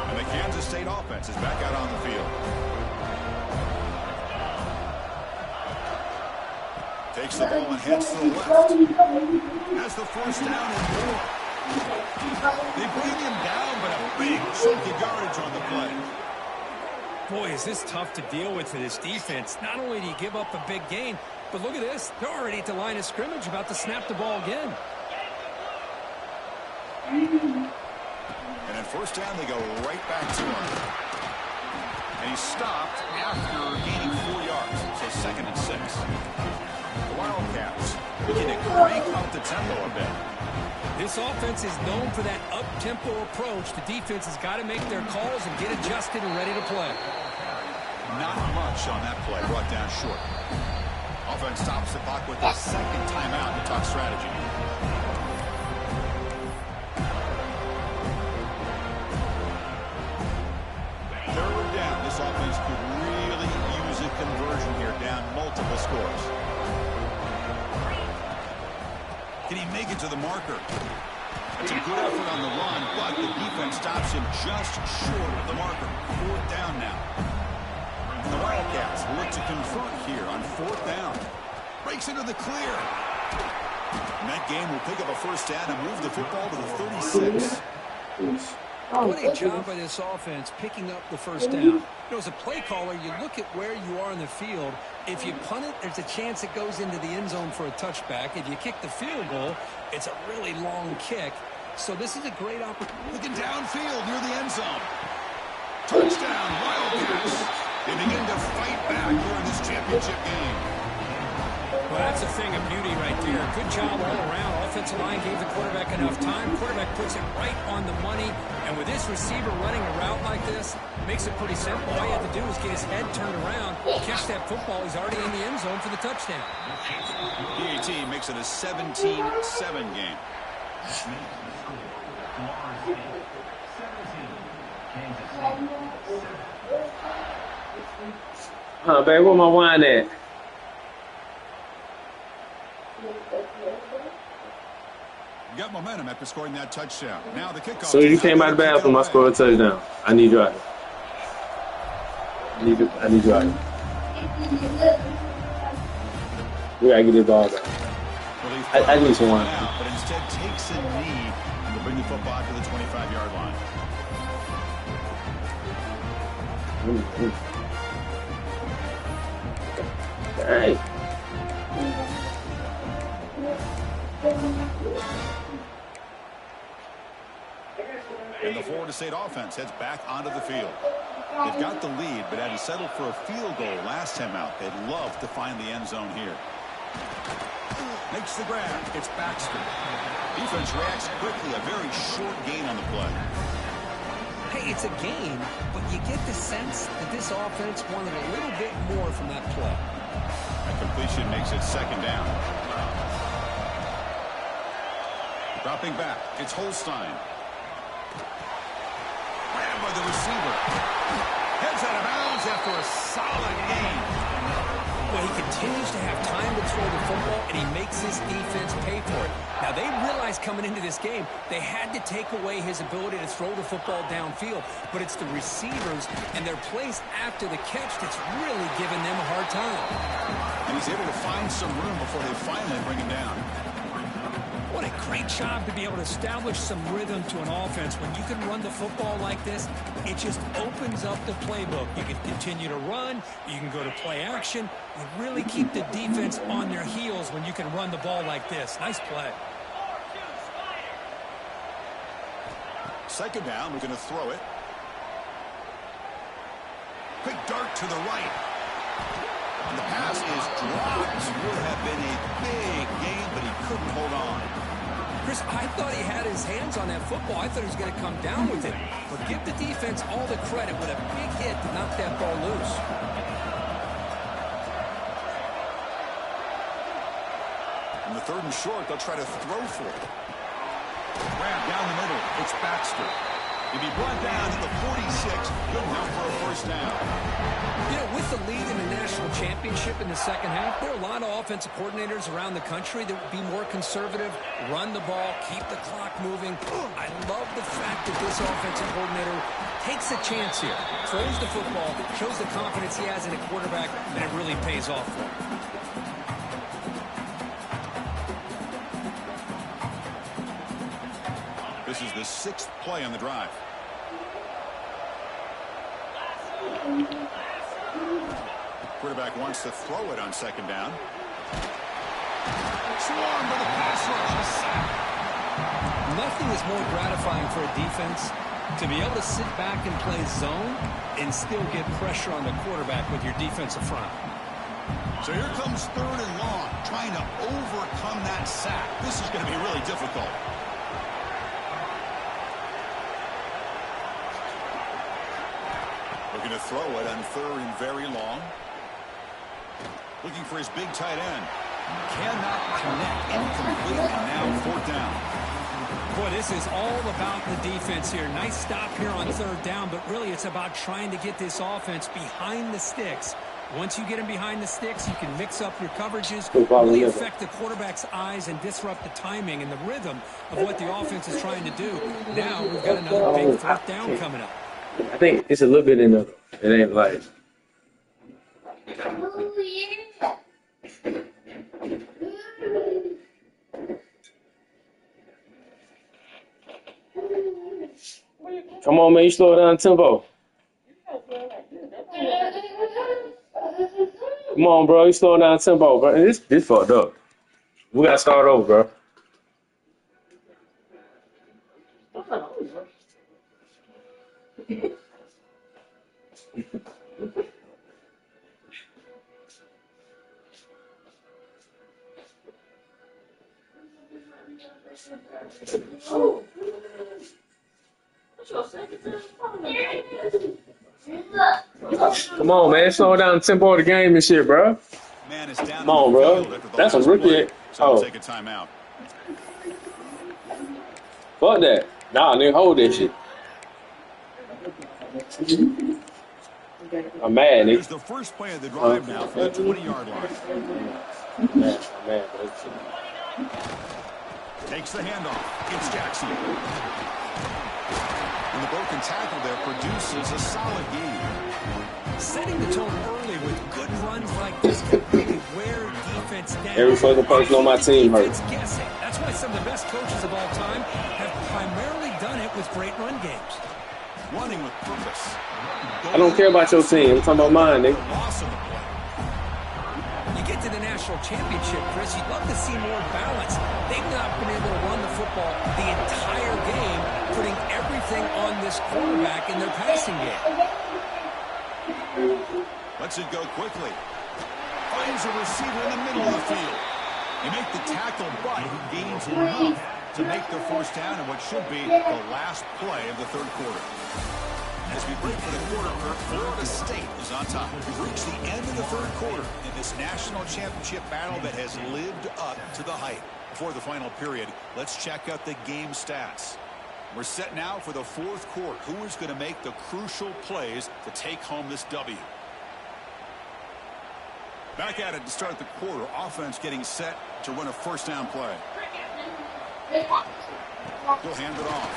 And the Kansas State offense is back out on the field. Takes the ball and heads to the left. Has the first down and more. They bring him down, but a big chunk of yardage on the play. Boy, is this tough to deal with for this defense. Not only do you give up a big gain, but look at this. They're already at the line of scrimmage about to snap the ball again. And at first down, they go right back to him. And he's stopped after gaining 4 yards. So 2nd and 6. The Wildcats looking to crank up the tempo a bit. This offense is known for that up-tempo approach. The defense has got to make their calls and get adjusted and ready to play. Not much on that play, brought down short. Offense stops the clock with a 2nd timeout to talk strategy. Third down. This offense could really use a conversion here, down multiple scores. Can he make it to the marker? That's a good effort on the run, but the defense stops him just short of the marker. 4th down now. The Wildcats will look to convert here on 4th down. Breaks into the clear. And that game will pick up a first down and move the football to the 36. What a job by this offense picking up the first down. You know, as a play caller, you look at where you are in the field. If you punt it, there's a chance it goes into the end zone for a touchback. If you kick the field goal, it's a really long kick. So this is a great opportunity. Looking downfield near the end zone. Touchdown, Wildcats. They begin to fight back here in this championship game. Well, that's a thing of beauty right there. Good job all around. Offensive line gave the quarterback enough time. Quarterback puts it right on the money. And with this receiver running a route like this, it makes it pretty simple. All you have to do is get his head turned around, catch that football. He's already in the end zone for the touchdown. PAT makes it a 17-7 game. Babe, where my wine at? Got momentum after scoring that touchdown. Now the kickoff. So you came out of the bathroom, I scored a touchdown. I need you out here. I need you out here. We gotta get this ball back. I need some wine. But instead takes a knee and will bring the football to the 25-yard line. Hey. And the Florida State offense heads back onto the field. They've got the lead, but had to settle for a field goal last time out. They'd love to find the end zone here. Makes the grab. It's Baxter. Defense reacts quickly. A very short gain on the play. Hey, it's a game, but you get the sense that this offense wanted a little bit more from that play. That completion makes it 2nd down. Dropping back. It's Holstein. Grabbed by the receiver. Heads out of bounds after a solid gain. Well, he continues to have time to throw the football, and he makes his defense pay for it. Now, they realized coming into this game, they had to take away his ability to throw the football downfield. But it's the receivers and their plays after the catch that's really giving them a hard time. And he's able to find some room before they finally bring him down. What What a great job to be able to establish some rhythm to an offense. When you can run the football like this, it just opens up the playbook. You can continue to run. You can go to play action. You really keep the defense on their heels when you can run the ball like this. Nice play. Second down, we're going to throw it. Quick dart to the right. And the pass is dropped. This would have been a big gain, but he couldn't hold on. Chris, I thought he had his hands on that football. I thought he was going to come down with it. But give the defense all the credit with a big hit to knock that ball loose. In the third and short, they'll try to throw for it. Grab down the middle. It's Baxter. He'll be brought down to the 46. Good enough for a first down. You know, with the lead in the national championship in the second half, there are a lot of offensive coordinators around the country that would be more conservative, run the ball, keep the clock moving. I love the fact that this offensive coordinator takes a chance here, throws the football, shows the confidence he has in a quarterback, and it really pays off for him. This is the 6th play on the drive. Quarterback wants to throw it on second down. Swarm with a pass rush, a sack. Nothing is more gratifying for a defense to be able to sit back and play zone and still get pressure on the quarterback with your defensive front. So here comes third and long, trying to overcome that sack. This is going to be really difficult. Looking to throw it on third and very long. Looking for his big tight end. Cannot connect. Incomplete. And now fourth down. Boy, this is all about the defense here. Nice stop here on third down, but really it's about trying to get this offense behind the sticks. Once you get them behind the sticks, you can mix up your coverages, really affect the quarterback's eyes and disrupt the timing and the rhythm of what the offense is trying to do. Now we've got another big fourth down coming up. I think it's a little bit in there. It ain't like. Oh, yeah. Come on, man. You slow down tempo. Come on, bro. You slow down tempo, bro. This fucked up. We got to start over, bro. Come on, man. Slow down the tempo of the game and shit, bro. Man is down. Come on, bro. That's a rookie. So take a timeout. Fuck that. Nah, nigga, hold that shit. I'm mad, nigga. Here's the first play of the drive now for the 20-yard line. I'm mad, bro. Takes the handoff. It's Jackson. And the broken tackle there produces a solid gain. Setting the tone early with good runs like this can really wear defense down. Every fucking person on my team hurt. Guessing. That's why some of the best coaches of all time have primarily done it with great run games. Running with purpose. I don't care about your team. I'm talking about mine, nigga. You get to the national championship, Chris, you'd love to see more balance. They've not been able to run the football the entire game, putting everything on this quarterback in their passing game. Lets it go quickly. Finds a receiver in the middle of the field. You make the tackle, but he gains enough to make the first down in what should be the last play of the third quarter. As we break for the quarter, Florida State is on top. We've reached the end of the third quarter in this national championship battle that has lived up to the hype. Before the final period, let's check out the game stats. We're set now for the fourth quarter. Who is going to make the crucial plays to take home this W? Back at it to start the quarter. Offense getting set to run a first down play. He'll hand it off.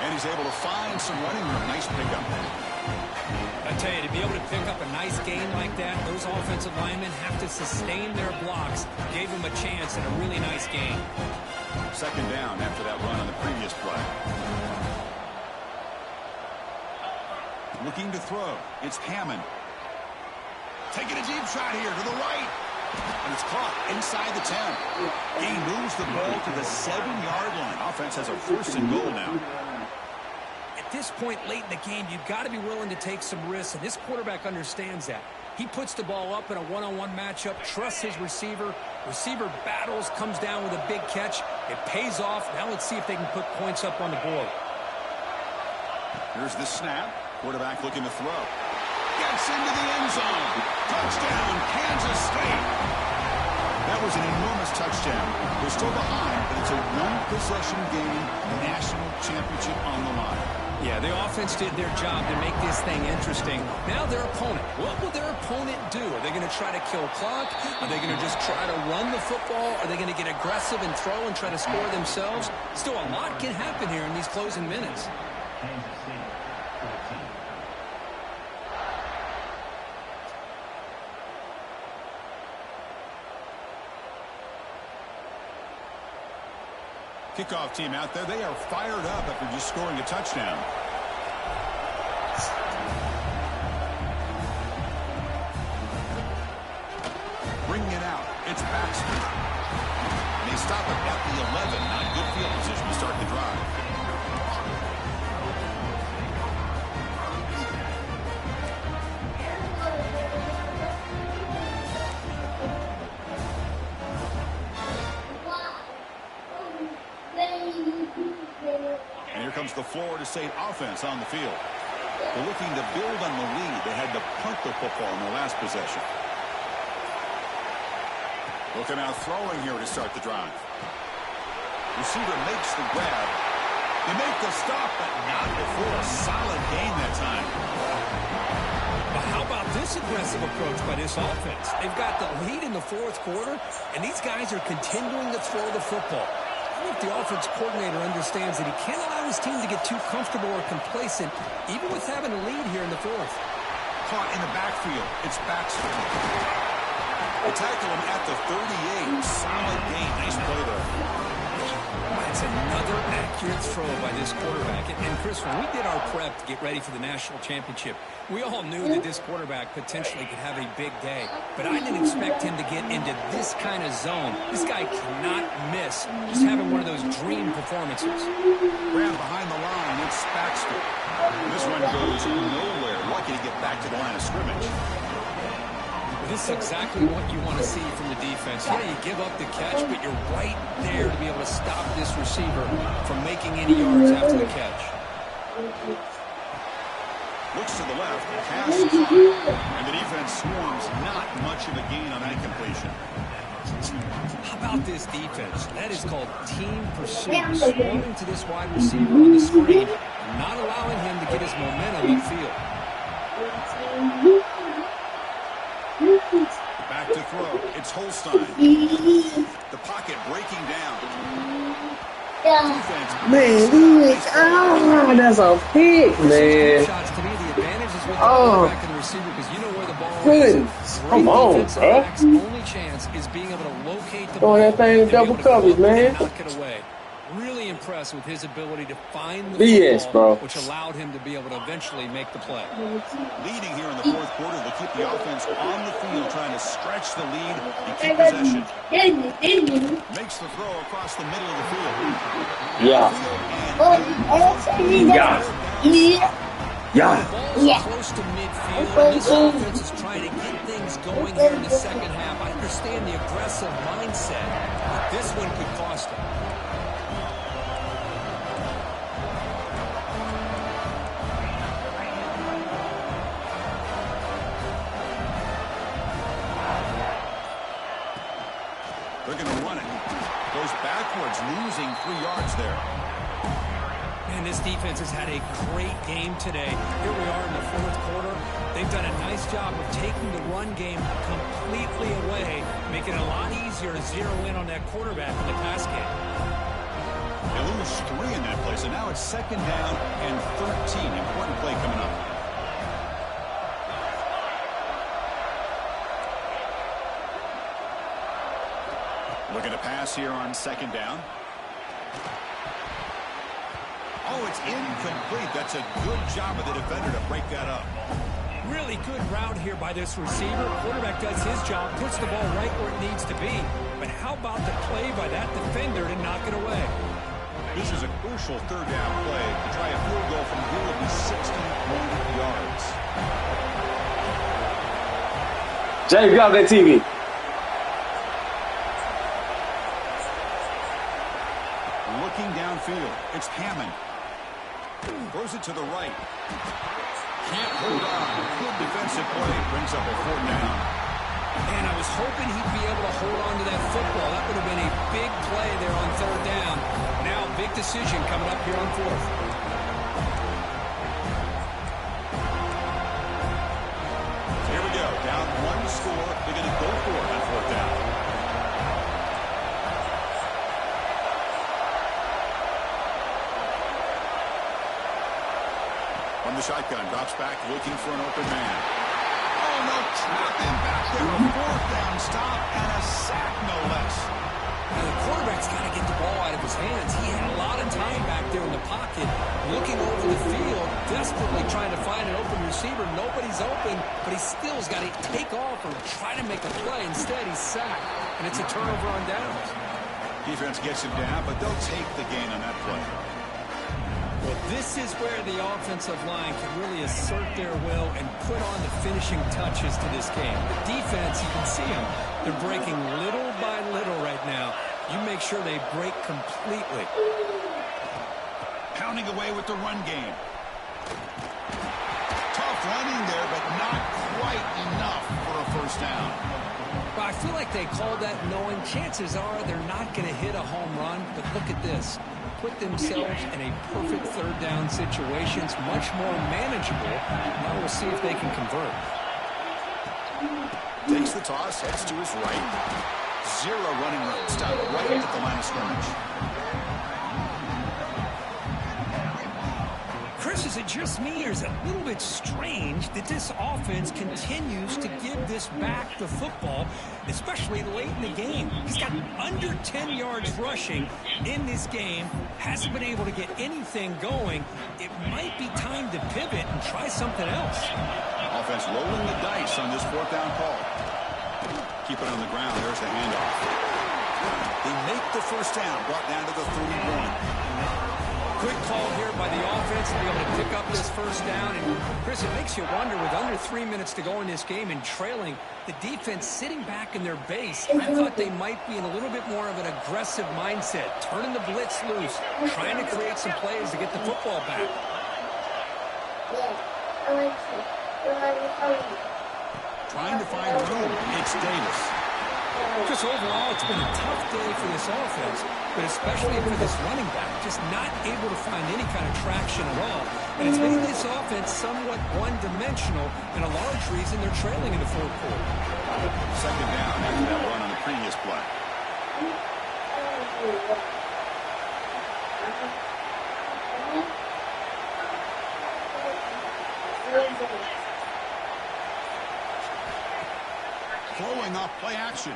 And he's able to find some running room. Nice pickup. I tell you, to be able to pick up a nice game like that, those offensive linemen have to sustain their blocks. Gave them a chance in a really nice game. Second down after that run on the previous play. Looking to throw. It's Hammond. Taking a deep shot here to the right. And it's caught inside the 10. He moves the ball to the 7-yard line. Offense has a 1st and goal now. At this point late in the game, you've got to be willing to take some risks, and this quarterback understands that. He puts the ball up in a one-on-one matchup, trusts his receiver. Receiver battles, comes down with a big catch. It pays off. Now let's see if they can put points up on the board. Here's the snap. Quarterback looking to throw. Gets into the end zone. Touchdown, Kansas State. That was an enormous touchdown. We're still behind, but it's a one-possession game, national championship on the line. Yeah, the offense did their job to make this thing interesting. Now their opponent. What will their opponent do? Are they going to try to kill clock? Are they going to just try to run the football? Are they going to get aggressive and throw and try to score themselves? Still, a lot can happen here in these closing minutes. Kickoff team out there, they are fired up after just scoring a touchdown. Bringing it out, it's Baxter. And they stop it at the 11. Not good field position to start the drive. And here comes the Florida State offense on the field. They're looking to build on the lead. They had to punt the football in their last possession. Looking out throwing here to start the drive. Receiver makes the grab. They make the stop, but not before a solid gain that time. But how about this aggressive approach by this offense? They've got the lead in the 4th quarter, and these guys are continuing to throw the football. I think the offense coordinator understands that he can't allow his team to get too comfortable or complacent, even with having a lead here in the 4th. Caught in the backfield. It's Baxter. They tackle him at the 38. Solid gain. Nice play there. That's another accurate throw by this quarterback. And Chris, when we did our prep to get ready for the national championship, we all knew that this quarterback potentially could have a big day. But I didn't expect him to get into this kind of zone. This guy cannot miss just having one of those dream performances. Grab behind the line. It's Baxter. This one goes nowhere. Lucky to get back to the line of scrimmage. This is exactly what you want to see from the defense. You know, you give up the catch, but you're right there to be able to stop this receiver from making any yards after the catch. Looks to the left, pass caught, and the defense swarms. Not much of a gain on that completion. How about this defense? That is called team pursuit. Swarming to this wide receiver on the screen, not allowing him to get his momentum upfield. Back to throw. It's Holstein. The pocket breaking down. Defense. Man, that's a pick, man. Shots to me, the advantage is with the Oh. quarterback and the receiver because you know where the ball Goodness. is. Come on, Defensive bro. back's only chance is being able to locate the Throwing ball that thing in and be double able to go coverage, up and man. knock it away. Really impressed with his ability to find the BS, football, bro. which allowed him to be able to eventually make the play. Leading here in the 4th quarter. They'll keep the offense on the field, trying to stretch the lead and keep possession. Makes the throw across the middle of the field. Yeah. Yeah. The ball's Yeah. close to midfield, and this offense is trying to get things going here in the second half. I understand the aggressive mindset, but this one could cost them. They're going to run it. Goes backwards, losing 3 yards there. Man, this defense has had a great game today. Here we are in the 4th quarter. They've done a nice job of taking the run game completely away, making it a lot easier to zero in on that quarterback in the pass game. They lose 3 in that play, so now it's 2nd down and 13. Important play coming up. Looking to pass here on second down. Oh, it's incomplete. That's a good job of the defender to break that up. Really good route here by this receiver. Quarterback does his job, puts the ball right where it needs to be. But how about the play by that defender to knock it away? This is a crucial third down play to try a field goal from here will be 61 yards. Jay, get off that TV. Looking downfield, it's Hammond. Throws it to the right. Can't hold on. Good defensive play. Brings up a fourth down. And I was hoping he'd be able to hold on to that football. That would have been a big play there on third down. Now, big decision coming up here on fourth. Here we go. Down one score. They're going to go for it on fourth down. From the shotgun, drops back, looking for an open man. Oh, no, trapping back there. A fourth down stop and a sack, no less. Now, the quarterback's got to get the ball out of his hands. He had a lot of time back there in the pocket, looking over the field, desperately trying to find an open receiver. Nobody's open, but he still's got to take off or try to make a play. Instead, he's sacked, and it's a turnover on downs. Defense gets him down, but they'll take the gain on that play. Well, this is where the offensive line can really assert their will and put on the finishing touches to this game. The defense, you can see them. They're breaking little by little right now. You make sure they break completely. Pounding away with the run game. Tough running there, but not quite enough for a first down. But I feel like they called that knowing chances are they're not going to hit a home run. But look at this. Put themselves in a perfect third down situation. It's much more manageable. Now we'll see if they can convert. Takes the toss, heads to his right. Zero running room. Stop right at the line of scrimmage. Chris, is it just me, or is it a little bit strange that this offense continues to give this back the football, especially late in the game? He's got under 10 yards rushing in this game, hasn't been able to get anything going. It might be time to pivot and try something else. Offense rolling the dice on this fourth down call. Keep it on the ground. There's the handoff. They make the first down, brought down to the 31. Quick call here by the offense to be able to pick up this first down. And, Chris, it makes you wonder, with under 3 minutes to go in this game and trailing, the defense sitting back in their base, I thought they might be in a little bit more of an aggressive mindset, turning the blitz loose, trying to create some plays to get the football back. Trying to find room. It's Davis. Just overall, it's been a tough day for this offense, but especially for this running back, just not able to find any kind of traction at all. And it's made this offense somewhat one-dimensional, and a large reason they're trailing in the fourth quarter. Second down after that run on the previous play. Throwing off play action.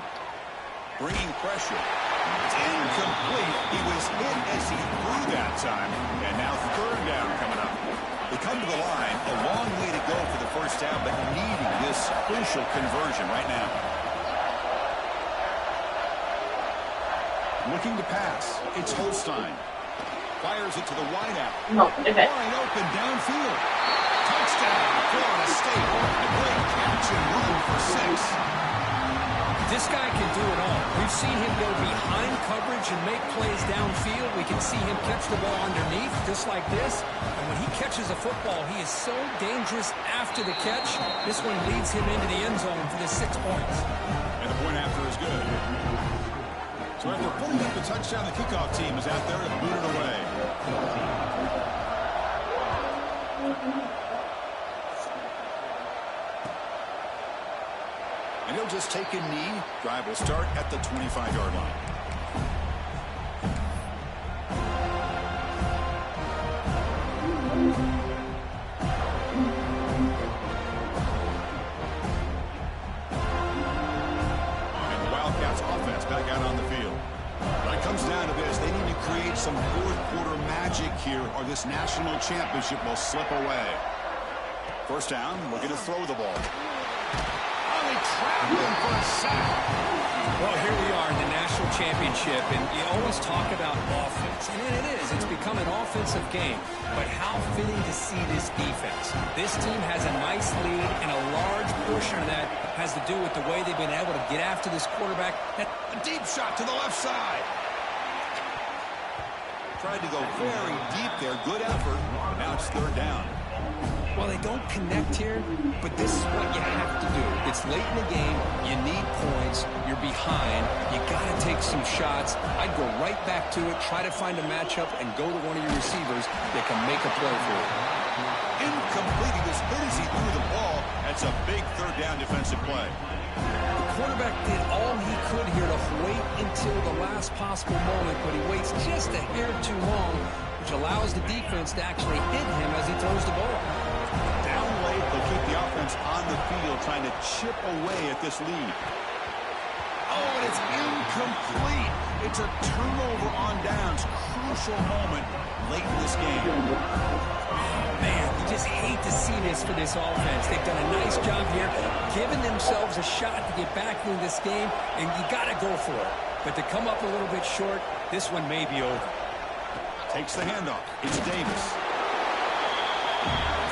Bringing pressure. It's incomplete. He was hit as he threw that time. And now third down coming up. They come to the line. A long way to go for the first down, but needing this crucial conversion right now. Looking to pass. It's Holstein. Fires it to the wideout. Wide open downfield. Touchdown, Florida State. A great catch and run for 6. This guy can do it all. We've seen him go behind coverage and make plays downfield. We can see him catch the ball underneath, just like this. And when he catches a football, he is so dangerous after the catch. This one leads him into the end zone for the 6 points. And the point after is good. So after pulling up the touchdown, the kickoff team is out there to boot it away. And he'll just take a knee. Drive will start at the 25-yard line. And the Wildcats offense back out on the field. magic here or this national championship will slip away. First down, looking to throw the ball. Oh, they trapped him for a sack. Well, here we are in the national championship, and you always talk about offense, and it is. It's become an offensive game. But how fitting to see this defense. This team has a nice lead, and a large portion of that has to do with the way they've been able to get after this quarterback. A deep shot to the left side. Tried to go very deep there. Good effort. Now it's third down. Well, they don't connect here, but this is what you have to do. It's late in the game. You need points. You're behind. You got to take some shots. I'd go right back to it, try to find a matchup, and go to one of your receivers that can make a play for you. Incomplete. He was hit as he threw the ball. That's a big third down defensive play. The quarterback did all he could here to wait until the last possible moment, but he waits just a hair too long, which allows the defense to actually hit him as he throws the ball. Down late, they'll keep the offense on the field trying to chip away at this lead. Oh, and it's incomplete. It's a turnover on downs. Crucial moment late in this game. Man, you just hate to see this for this offense. They've done a nice job here, giving themselves a shot to get back into this game, and you got to go for it. But to come up a little bit short, this one may be over. Takes the handoff. It's Davis.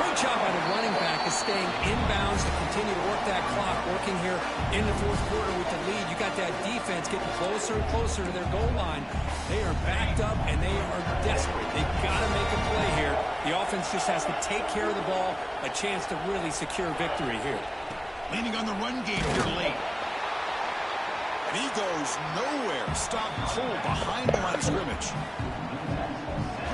Great job by the running back is staying inbounds to continue to work that clock, working here in the fourth quarter with the lead. You got that defense getting closer and closer to their goal line. They are backed up, and they are desperate. They've got to make a play here. The offense just has to take care of the ball, a chance to really secure victory here. Leaning on the run game here late. And he goes nowhere. Stopped cold behind the line of scrimmage.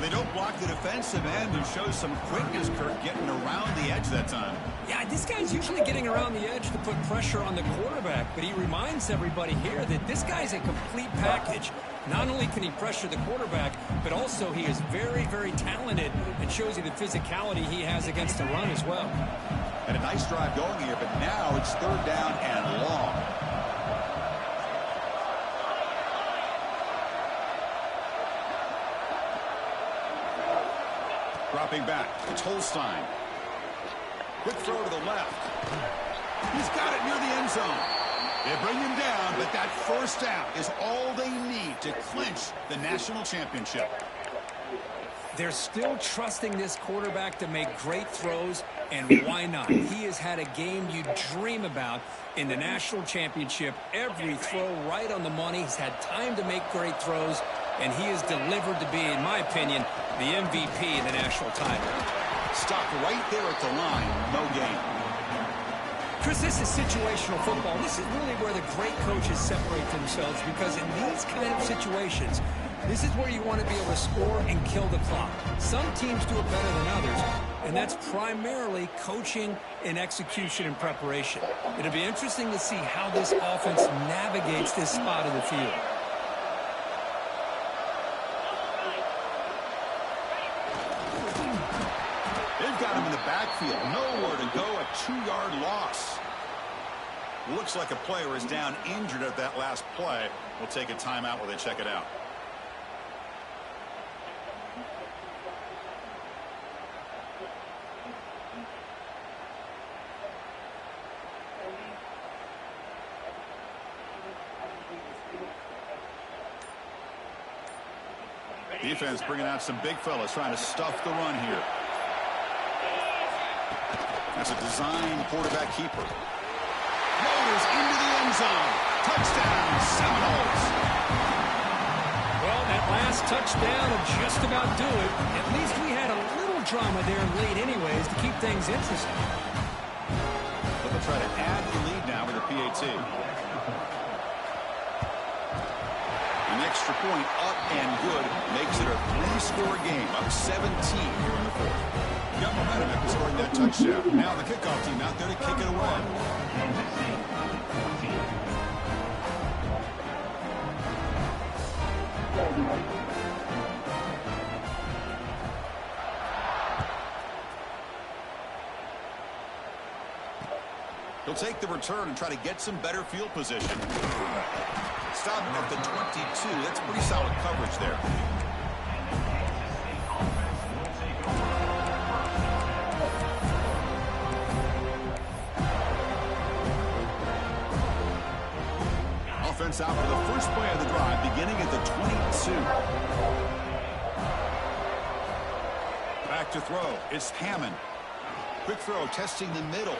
They don't block the defensive end and show some quickness, Kirk, getting around the edge that time. Yeah, this guy's usually getting around the edge to put pressure on the quarterback, but he reminds everybody here that this guy's a complete package. Not only can he pressure the quarterback, but also he is very, very talented and shows you the physicality he has against the run as well. And a nice drive going here, but now it's third down and long. Dropping back, it's Holstein. Quick throw to the left. He's got it near the end zone. They bring him down, but that first down is all they need to clinch the national championship. They're still trusting this quarterback to make great throws, and why not? He has had a game you dream about in the national championship. Every throw right on the money. He's had time to make great throws, and he is delivered to be, in my opinion, the MVP in the national title. Stopped right there at the line. No gain. Chris, this is situational football. This is really where the great coaches separate themselves, because in these kind of situations, this is where you want to be able to score and kill the clock. Some teams do it better than others, and that's primarily coaching and execution and preparation. It'll be interesting to see how this offense navigates this spot of the field. Got him in the backfield. Nowhere to go. A 2-yard loss. Looks like a player is down injured at that last play. We'll take a timeout while they check it out. Defense bringing out some big fellas trying to stuff the run here. That's a design quarterback keeper. Motors into the end zone. Touchdown, Seminoles. Well, that last touchdown will just about do it. At least we had a little drama there late anyways to keep things interesting. But they'll try to add the lead now with a PAT. An extra point up and good makes it a 3-score game, up 17 here in the fourth. Got momentum after scoring that touchdown. Now the kickoff team out there to kick it away. He'll take the return and try to get some better field position. Stopping at the 22. That's pretty solid coverage there. offense out for the first play of the drive, beginning at the 22. Back to throw. It's Hammond. Quick throw, testing the middle.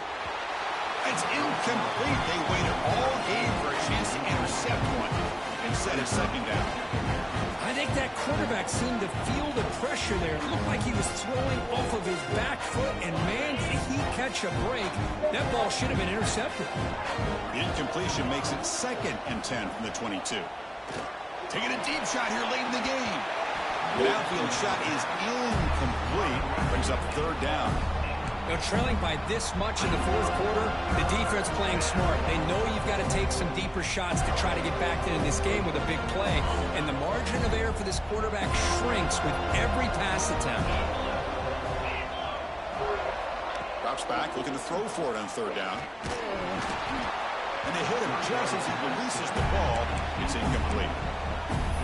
It's incomplete. They waited all game for a chance to intercept one. Instead, it's second down. I think that quarterback seemed to feel the pressure there. It looked like he was throwing off of his back foot, and man, did he catch a break. That ball should have been intercepted. The incompletion makes it 2nd and 10 from the 22. Taking a deep shot here late in the game. The outfield shot is incomplete. Brings up 3rd down. You know, trailing by this much in the 4th quarter, the defense playing smart. They know you've got to take some deeper shots to try to get back into this game with a big play. And the margin of error for this quarterback shrinks with every pass attempt. Drops back, looking to throw for it on 3rd down. And they hit him just as he releases the ball. It's incomplete.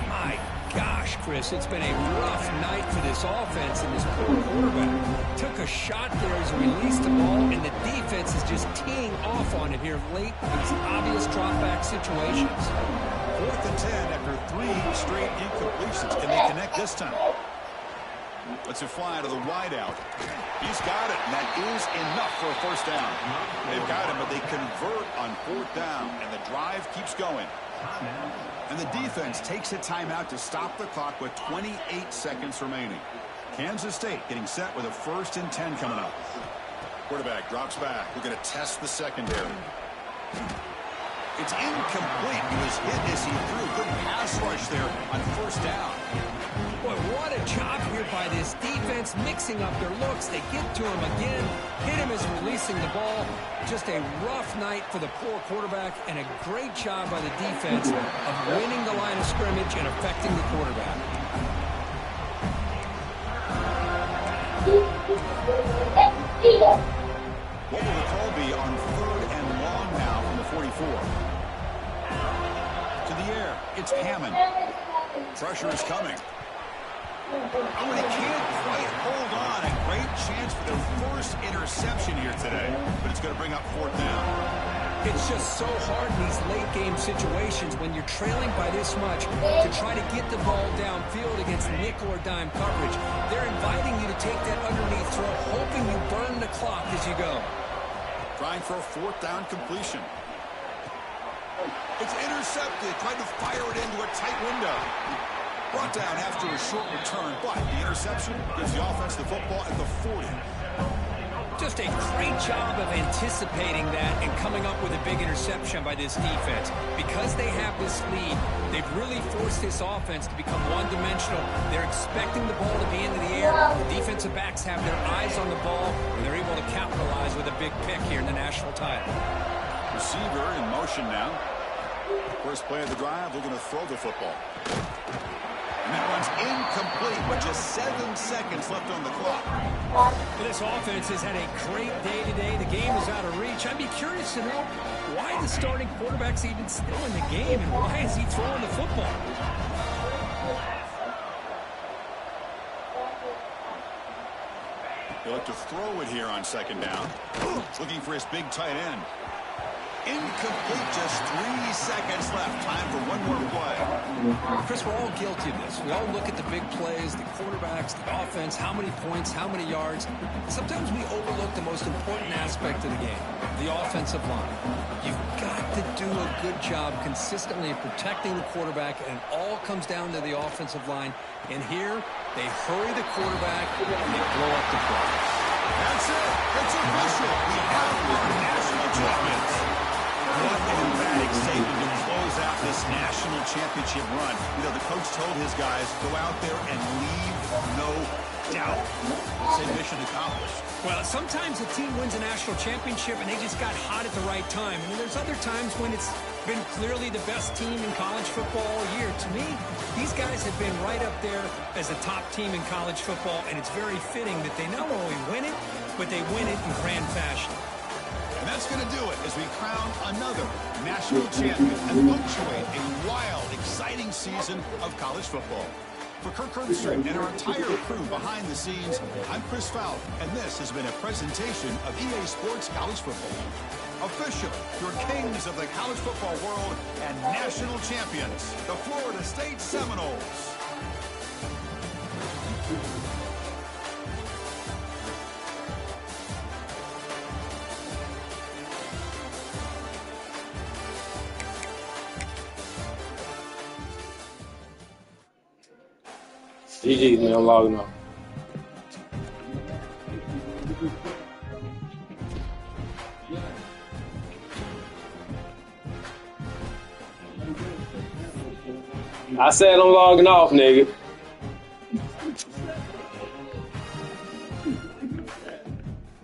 My gosh, Chris, it's been a rough night for this offense, and this poor quarterback took a shot there as he released the ball, and the defense is just teeing off on it here late in these obvious drop-back situations. 4th and 10 after 3 straight incompletions. Can they connect this time? Let's it fly to the wideout. He's got it, and that is enough for a 1st down. They've got him, but they convert on 4th down, and the drive keeps going. And the defense takes a timeout to stop the clock with 28 seconds remaining. Kansas State getting set with a 1st and 10 coming up. Quarterback drops back. We're going to test the secondary. It's incomplete. He was hit as he threw. Good pass rush there on 1st down. Boy, what a job here by this defense, mixing up their looks. They get to him again, hit him as releasing the ball. Just a rough night for the poor quarterback, and a great job by the defense of winning the line of scrimmage and affecting the quarterback. What will the call be on 3rd and long now from the 44? To the air, it's Hammond. Pressure is coming. Oh, and he can't quite hold on. A great chance for their 1st interception here today, but it's going to bring up 4th down. It's just so hard in these late-game situations when you're trailing by this much to try to get the ball downfield against nickel or dime coverage. They're inviting you to take that underneath throw, hoping you burn the clock as you go. Trying for a 4th down completion. It's intercepted, trying to fire it into a tight window. Brought down after a short return, but the interception gives the offense the football at the 40. Just a great job of anticipating that and coming up with a big interception by this defense. Because they have this lead, they've really forced this offense to become one-dimensional. They're expecting the ball to be into the air. The defensive backs have their eyes on the ball, and they're able to capitalize with a big pick here in the national title. Receiver in motion now. First play of the drive, they're going to throw the football. And that one's incomplete with just 7 seconds left on the clock. This offense has had a great day today. The game is out of reach. I'd be curious to know why the starting quarterback's even still in the game, and why is he throwing the football? He'll have to throw it here on 2nd down. Looking for his big tight end. Incomplete, just 3 seconds left. Time for one more play. Chris, we're all guilty of this. We all look at the big plays, the quarterbacks, the offense, how many points, how many yards. Sometimes we overlook the most important aspect of the game, the offensive line. You've got to do a good job consistently protecting the quarterback, and it all comes down to the offensive line. And here, they hurry the quarterback, and they blow up the play. That's it. It's official. We have our national champions. What an emphatic statement to close out this national championship run. You know, the coach told his guys, go out there and leave no doubt. It's a mission accomplished. Well, sometimes a team wins a national championship and they just got hot at the right time. And then there's other times when it's been clearly the best team in college football all year. To me, these guys have been right up there as a top team in college football, and it's very fitting that they not only win it, but they win it in grand fashion. And that's going to do it as we crown another national champion and punctuate a wild, exciting season of college football. For Kirk Herbstreit and our entire crew behind the scenes, I'm Chris Fowler, and this has been a presentation of EA Sports College Football. Officially, your kings of the college football world and national champions, the Florida State Seminoles. GG's, man. I'm logging off. I said I'm logging off, nigga.